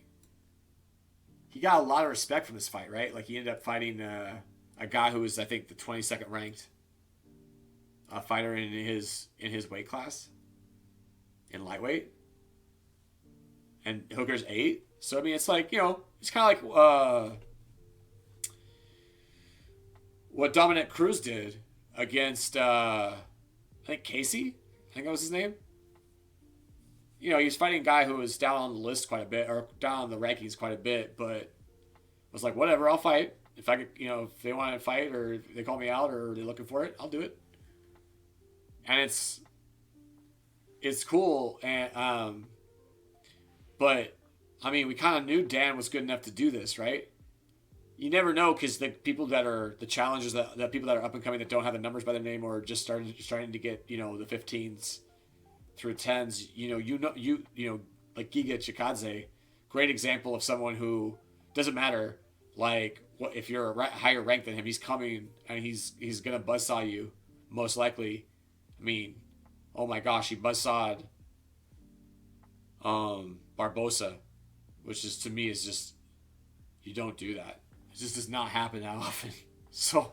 he got a lot of respect from this fight, right? Like, he ended up fighting a guy who was, I think, the 22nd ranked fighter in his weight class, in lightweight. And Hooker's 8. So, I mean, it's like, it's kind of like what Dominic Cruz did against, I think, Casey? I think that was his name. He was fighting a guy who was down on the list quite a bit, or down on the rankings quite a bit, but was like, whatever, I'll fight. If I could, if they want to fight, or if they call me out, or they're looking for it, I'll do it. And it's cool, and but I mean, we kind of knew Dan was good enough to do this, right? You never know, because the people that are the challengers, the people that are up and coming that don't have the numbers by their name, or just starting to get the 15s through 10s, like Giga Chikadze, great example of someone who doesn't matter, like, what if you're a higher rank than him, he's coming and he's gonna buzzsaw you, most likely. I mean, oh my gosh, he buzzsawed Barbosa, which is, to me, is just, you don't do that. It just does not happen that often. So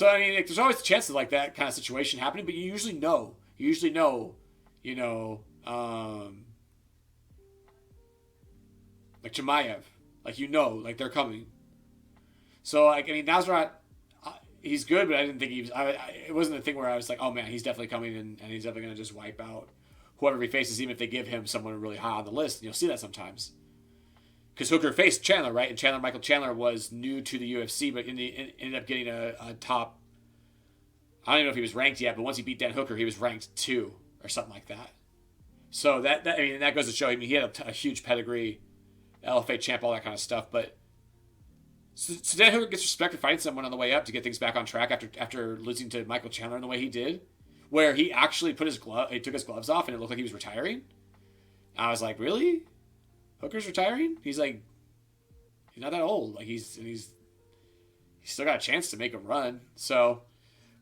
I mean, like, there's always chances like that kind of situation happening, but you usually know. Like Chimaev, like, like, they're coming. So, like, I mean, Nasrat, he's good, but I didn't think he was. It wasn't a thing where I was like, oh man, he's definitely coming, and he's definitely going to just wipe out whoever he faces, even if they give him someone really high on the list. And you'll see that sometimes. Because Hooker faced Chandler, right? And Michael Chandler was new to the UFC, but ended up getting a top I don't even know if he was ranked yet, but once he beat Dan Hooker, he was ranked 2 or something like that. So that goes to show. I mean, he had a huge pedigree, LFA champ, all that kind of stuff. But so Dan Hooker gets respected fighting someone on the way up to get things back on track after losing to Michael Chandler in the way he did, where he actually took his gloves off and it looked like he was retiring. I was like, really? Hooker's retiring? He's like, he's not that old. Like he's still got a chance to make a run. So,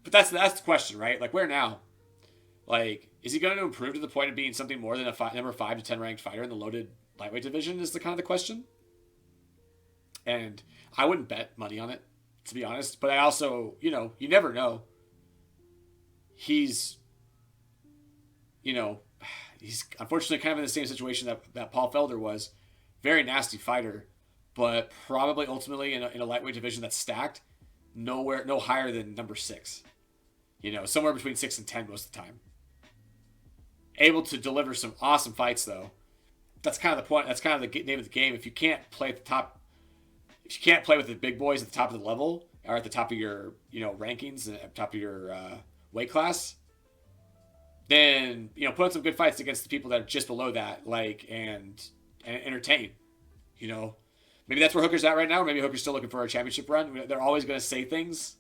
but that's the question, right? Like, where now? Like, is he going to improve to the point of being something more than a number 5 to 10 ranked fighter in the loaded lightweight division? Is the kind of the question. And I wouldn't bet money on it, to be honest. But I also, you never know. He's unfortunately kind of in the same situation that Paul Felder was. Very nasty fighter, but probably ultimately in a lightweight division that's stacked, no higher than number 6. Somewhere between 6 and 10 most of the time. Able to deliver some awesome fights, though. That's kind of the point. That's kind of the name of the game. If you can't play at the top, if you can't play with the big boys at the top of the level, or at the top of your rankings, and at the top of your weight class, then put on some good fights against the people that are just below that, and entertain. Maybe that's where Hooker's at right now. Or maybe Hooker's still looking for a championship run. They're always going to say things,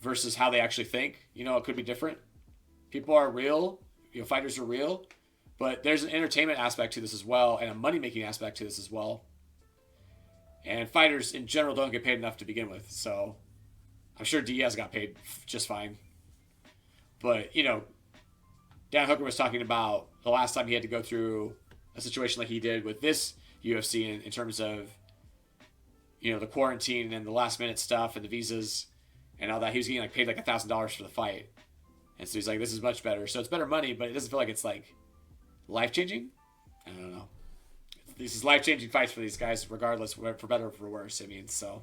versus how they actually think. It could be different. People are real. Fighters are real, but there's an entertainment aspect to this as well, and a money making aspect to this as well. And fighters in general don't get paid enough to begin with, so I'm sure Diaz got paid just fine. But Dan Hooker was talking about the last time he had to go through a situation like he did with this UFC in terms of the quarantine and the last minute stuff and the visas and all that. He was getting paid $1,000 for the fight. And so he's like, this is much better. So it's better money, but it doesn't feel like it's life-changing. I don't know. This is life-changing fights for these guys, regardless, for better or for worse. So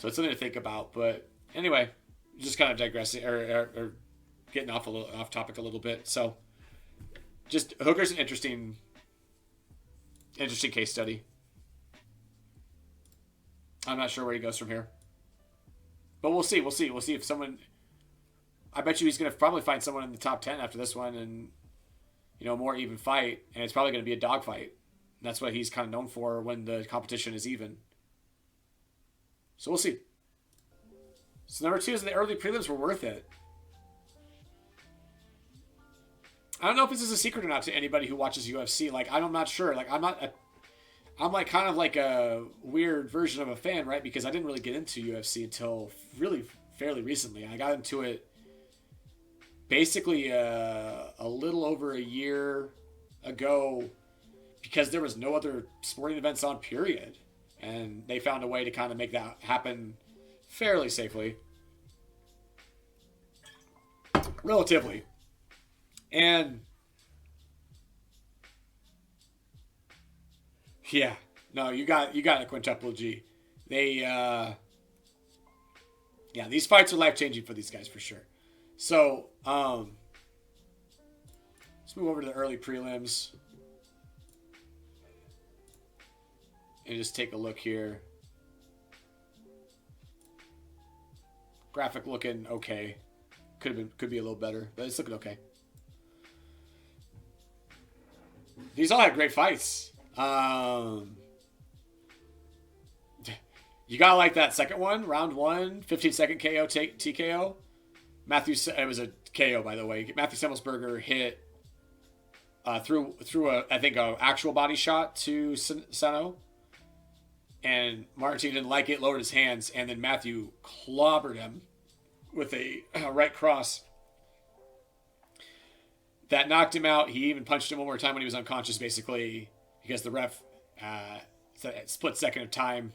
it's something to think about. But anyway, just kind of digressing or getting off topic a little bit. So just Hooker's an interesting case study. I'm not sure where he goes from here, but we'll see. We'll see if someone. I bet you he's going to probably find someone in the top 10 after this one, and more even fight, and it's probably going to be a dogfight. That's what he's kind of known for when the competition is even. So we'll see. So number 2 is the early prelims were worth it. I don't know if this is a secret or not to anybody who watches UFC. I'm not sure. I'm kind of like a weird version of a fan, right? Because I didn't really get into UFC until really fairly recently. I got into it basically a little over a year ago because there was no other sporting events on, period. And they found a way to kind of make that happen fairly safely. Relatively. And yeah, no, you got a quintuple G. These fights are life-changing for these guys for sure. So, let's move over to the early prelims and just take a look here. Graphic looking okay. Could be a little better, but it's looking okay. These all had great fights. You gotta like that second one, round 1, 15-second KO TKO. It was a KO, by the way. Matthew Semmelsberger hit through a actual body shot to Sano, and Martin didn't like it, lowered his hands, and then Matthew clobbered him with a right cross that knocked him out. He even punched him one more time when he was unconscious, basically, because the ref split second of time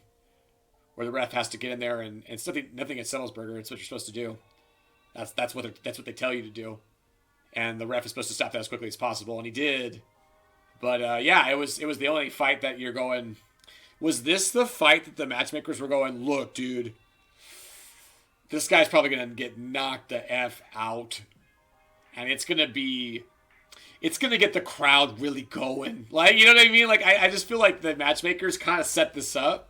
where the ref has to get in there and nothing at Semmelsberger. It's what you're supposed to do. That's what they tell you to do, and the ref is supposed to stop that as quickly as possible, and he did. But it was the only fight that you're going. Was this the fight that the matchmakers were going, look, dude, this guy's probably gonna get knocked the F out, and it's gonna get the crowd really going, you know what I mean? I just feel like the matchmakers kind of set this up,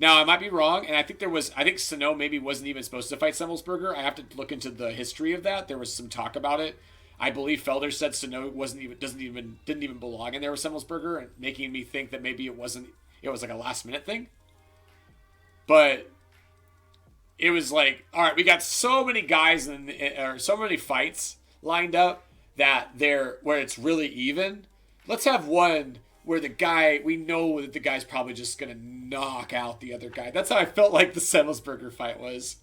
Now, I might be wrong, and I think Sano maybe wasn't even supposed to fight Semmelsberger. I have to look into the history of that. There was some talk about it. I believe Felder said Sano didn't even belong in there with Semmelsberger, and making me think that maybe it was like a last minute thing. But it was like, all right, we got so many guys or so many fights lined up that where it's really even. Let's have one where we know that the guy's probably just going to knock out the other guy. That's how I felt like the Semmelsberger fight was.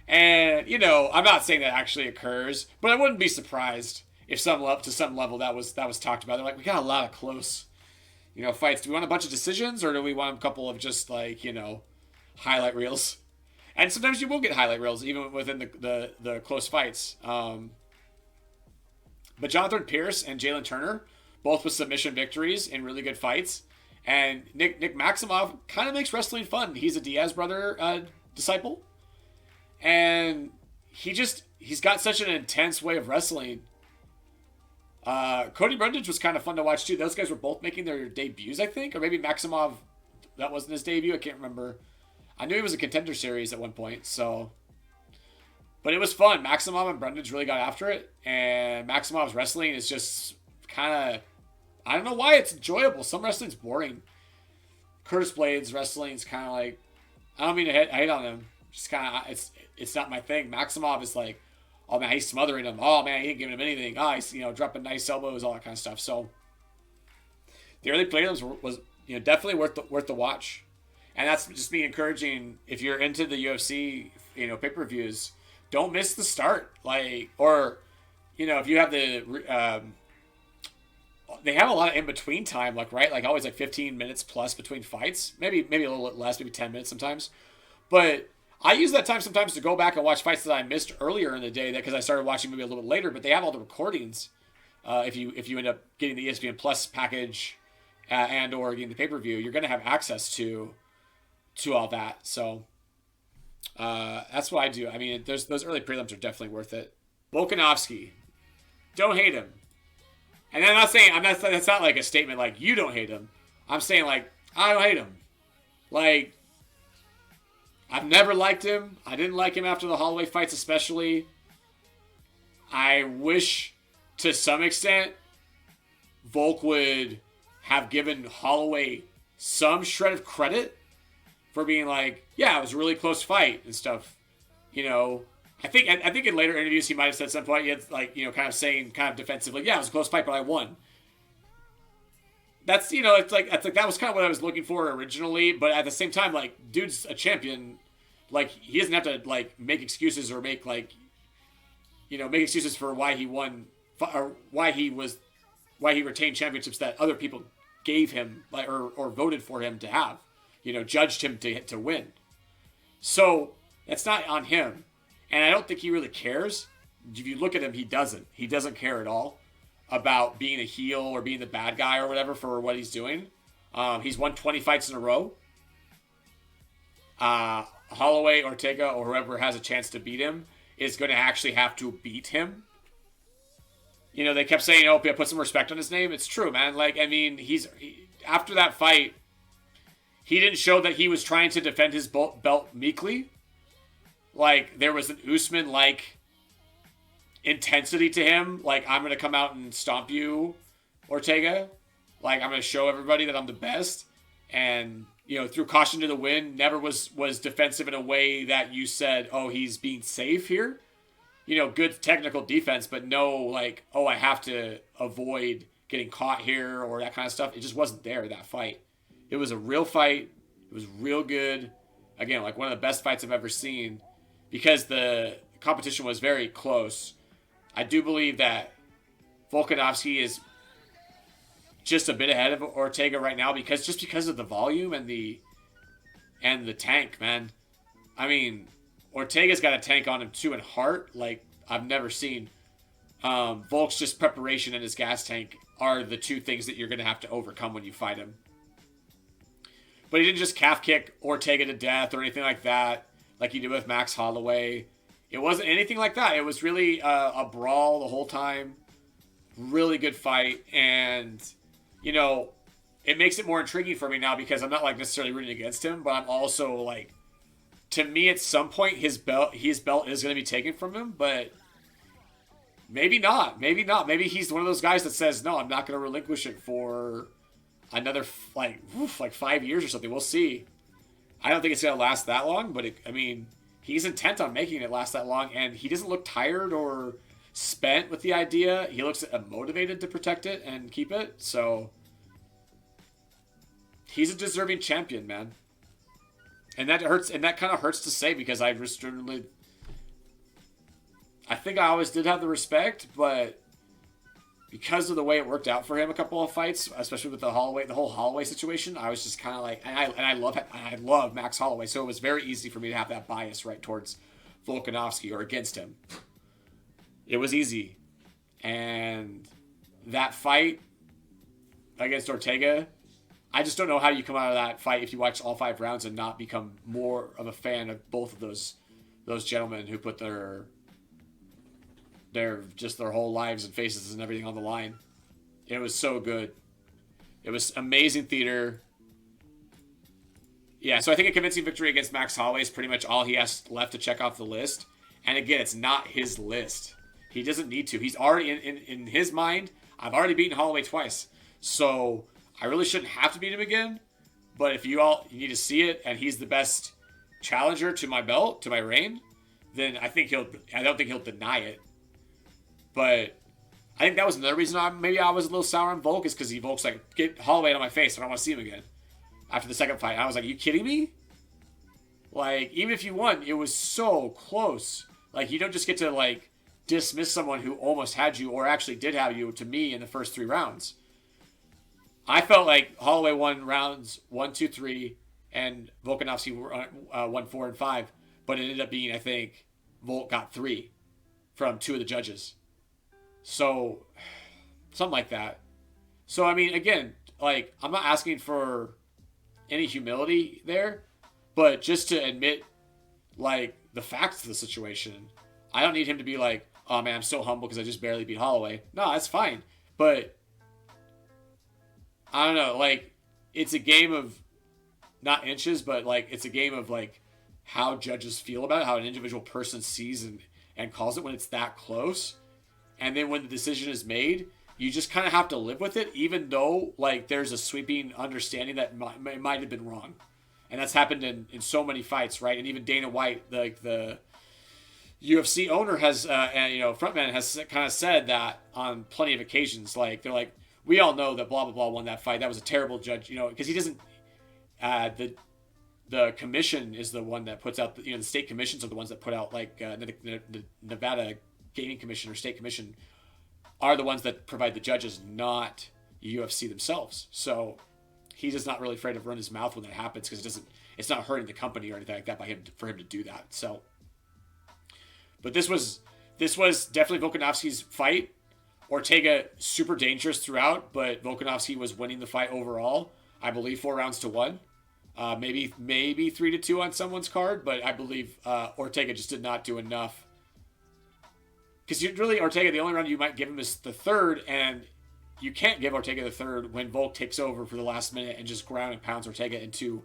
And, I'm not saying that actually occurs, but I wouldn't be surprised if to some level that was talked about. They're like, we got a lot of close, fights. Do we want a bunch of decisions, or do we want a couple of just highlight reels? And sometimes you will get highlight reels even within the close fights. But Jonathan Pierce and Jalen Turner, both with submission victories in really good fights. And Nick Maximov kind of makes wrestling fun. He's a Diaz brother disciple. And he's got such an intense way of wrestling. Cody Brundage was kind of fun to watch too. Those guys were both making their debuts, I think. Or maybe Maximov, that wasn't his debut. I can't remember. I knew he was a Contender Series at one point, so... But it was fun. Maximov and Brundage really got after it. And Maximov's wrestling is just kind of... I don't know why it's enjoyable. Some wrestling's boring. Curtis Blades' wrestling is kind of like... I don't mean to hate on him. Just kind of... It's not my thing. Maximov is like... Oh, man, he's smothering him. Oh, man, he ain't giving him anything. Oh, he's, dropping nice elbows, all that kind of stuff. So... The early prelims was definitely worth the watch. And that's just me encouraging, if you're into the UFC, pay-per-views, don't miss the start. If you have they have a lot of in-between time, always 15 minutes plus between fights. Maybe a little bit less, maybe 10 minutes sometimes. But I use that time sometimes to go back and watch fights that I missed earlier in the day because I started watching maybe a little bit later, but they have all the recordings. If you end up getting the ESPN Plus package and or getting the pay-per-view, you're going to have access to all that. So that's what I do. I mean, those early prelims are definitely worth it. Volkanovski, don't hate him. And I'm not saying that's not like a statement like you don't hate him. I'm saying I don't hate him. I've never liked him. I didn't like him after the Holloway fights, especially. I wish to some extent Volk would have given Holloway some shred of credit for being yeah, it was a really close fight and stuff. I think in later interviews he might have said at some point, he had kind of saying kind of defensively, yeah, it was a close fight, but I won. That's it's like that was kind of what I was looking for originally, but at the same time, dude's a champion. He doesn't have to make excuses or make make excuses for why he won or why he retained championships that other people gave him or voted for him to have. Judged him to win. So that's not on him. And I don't think he really cares. If you look at him, he doesn't. He doesn't care at all about being a heel or being the bad guy or whatever for what he's doing. He's won 20 fights in a row. Holloway, Ortega, or whoever has a chance to beat him is going to actually have to beat him. They kept saying, oh, put some respect on his name. It's true, man. After that fight, he didn't show that he was trying to defend his belt meekly. There was an Usman-like intensity to him. I'm going to come out and stomp you, Ortega. I'm going to show everybody that I'm the best. And, through caution to the wind, never was defensive in a way that you said, oh, he's being safe here. Good technical defense, but no, oh, I have to avoid getting caught here or that kind of stuff. It just wasn't there, that fight. It was a real fight. It was real good. Again, one of the best fights I've ever seen because the competition was very close. I do believe that Volkanovski is just a bit ahead of Ortega right now because of the volume and the tank, man. I mean, Ortega's got a tank on him too, and heart I've never seen. Volk's just preparation and his gas tank are the two things that you're going to have to overcome when you fight him. But he didn't just calf kick Ortega to death or anything like that, like he did with Max Holloway. It wasn't anything like that. It was really a brawl the whole time. Really good fight. And, it makes it more intriguing for me now because I'm not like necessarily rooting against him, but I'm also like, to me, at some point, his belt is going to be taken from him, but maybe not. Maybe not. Maybe he's one of those guys that says, no, I'm not going to relinquish it for another, like 5 years or something. We'll see. I don't think it's going to last that long, but I mean, he's intent on making it last that long, and he doesn't look tired or spent with the idea. He looks motivated to protect it and keep it, so he's a deserving champion, man. And that hurts, and that kind of hurts to say because I think I always did have the respect, but because of the way it worked out for him a couple of fights, especially with the whole Holloway situation, I was just kind of like, and I love Max Holloway, so it was very easy for me to have that bias right towards Volkanovski or against him. It was easy, and that fight against Ortega, I just don't know how you come out of that fight if you watch all 5 rounds and not become more of a fan of both of those gentlemen who put their whole lives and faces and everything on the line. It was so good. It was amazing theater. Yeah, so I think a convincing victory against Max Holloway is pretty much all he has left to check off the list. And again, it's not his list. He doesn't need to. He's already, in his mind, I've already beaten Holloway twice. So I really shouldn't have to beat him again. But if you need to see it, and he's the best challenger to my belt, to my reign, then I don't think he'll deny it. But I think that was another reason I was a little sour on Volk, is because Volk's like, get Holloway out of my face, I don't want to see him again. After the second fight, I was like, you kidding me? Like, even if you won, it was so close. Like, you don't just get to, like, dismiss someone who almost had you or actually did have you, to me, in the first 3 rounds. I felt like Holloway won rounds 1, 2, 3, and Volkanovski won 4 and 5. But it ended up being, I think, Volk got 3 from 2 of the judges. So, something like that. So, I mean, again, like, I'm not asking for any humility there, but just to admit, like, the facts of the situation. I don't need him to be like, oh man, I'm so humble because I just barely beat Holloway. No, that's fine. But, I don't know, like, it's a game of, not inches, but, like, it's a game of, like, how judges feel about it, how an individual person sees and calls it when it's that close. And then when the decision is made, you just kind of have to live with it, even though, like, there's a sweeping understanding that it might have been wrong. And that's happened in so many fights, right? And even Dana White, like the UFC owner has, and, frontman has kind of said that on plenty of occasions. Like, they're like, we all know that blah, blah, blah won that fight. That was a terrible judge, because he doesn't, the commission is the one that puts out, the state commissions are the ones that put out, like, the Nevada Gaming Commission or State Commission are the ones that provide the judges, not UFC themselves. So he's just not really afraid to run his mouth when that happens because it's not hurting the company or anything like that for him to do that. So, but this was definitely Volkanovski's fight. Ortega super dangerous throughout, but Volkanovski was winning the fight overall. I believe 4 rounds to 1. Maybe 3-2 on someone's card, but I believe Ortega just did not do enough. Because really, Ortega, the only round you might give him is the third, and you can't give Ortega the third when Volk takes over for the last minute and just ground and pounds Ortega into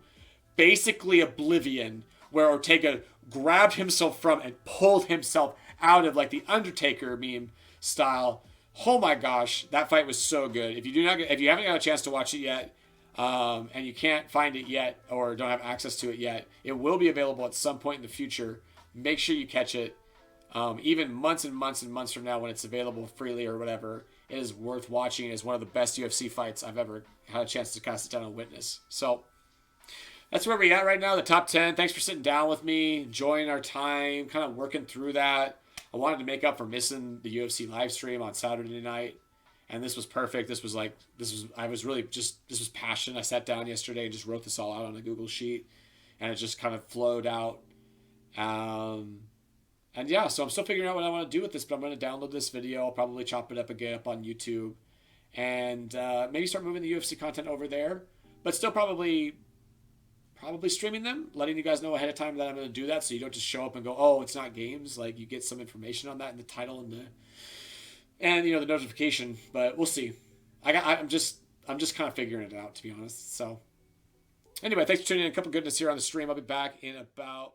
basically oblivion, where Ortega grabbed himself from and pulled himself out of, like, the Undertaker meme style. Oh my gosh, that fight was so good. If you haven't got a chance to watch it yet, and you can't find it yet or don't have access to it yet, it will be available at some point in the future. Make sure you catch it. Even months and months and months from now when it's available freely or whatever, it is worth watching. It is one of the best UFC fights I've ever had a chance to kind of sit down and witness. So that's where we're at right now, the top 10. Thanks for sitting down with me, enjoying our time, kind of working through that. I wanted to make up for missing the UFC live stream on Saturday night, and this was perfect. This was passion. I sat down yesterday and just wrote this all out on a Google sheet, and it just kind of flowed out. And yeah, so I'm still figuring out what I want to do with this, but I'm going to download this video. I'll probably chop it up and get it up on YouTube. And maybe start moving the UFC content over there. But still probably streaming them, letting you guys know ahead of time that I'm going to do that, so you don't just show up and go, oh, it's not games. Like, you get some information on that in the title and the notification. But we'll see. I'm just kind of figuring it out, to be honest. So anyway, thanks for tuning in. A couple goodness here on the stream. I'll be back in about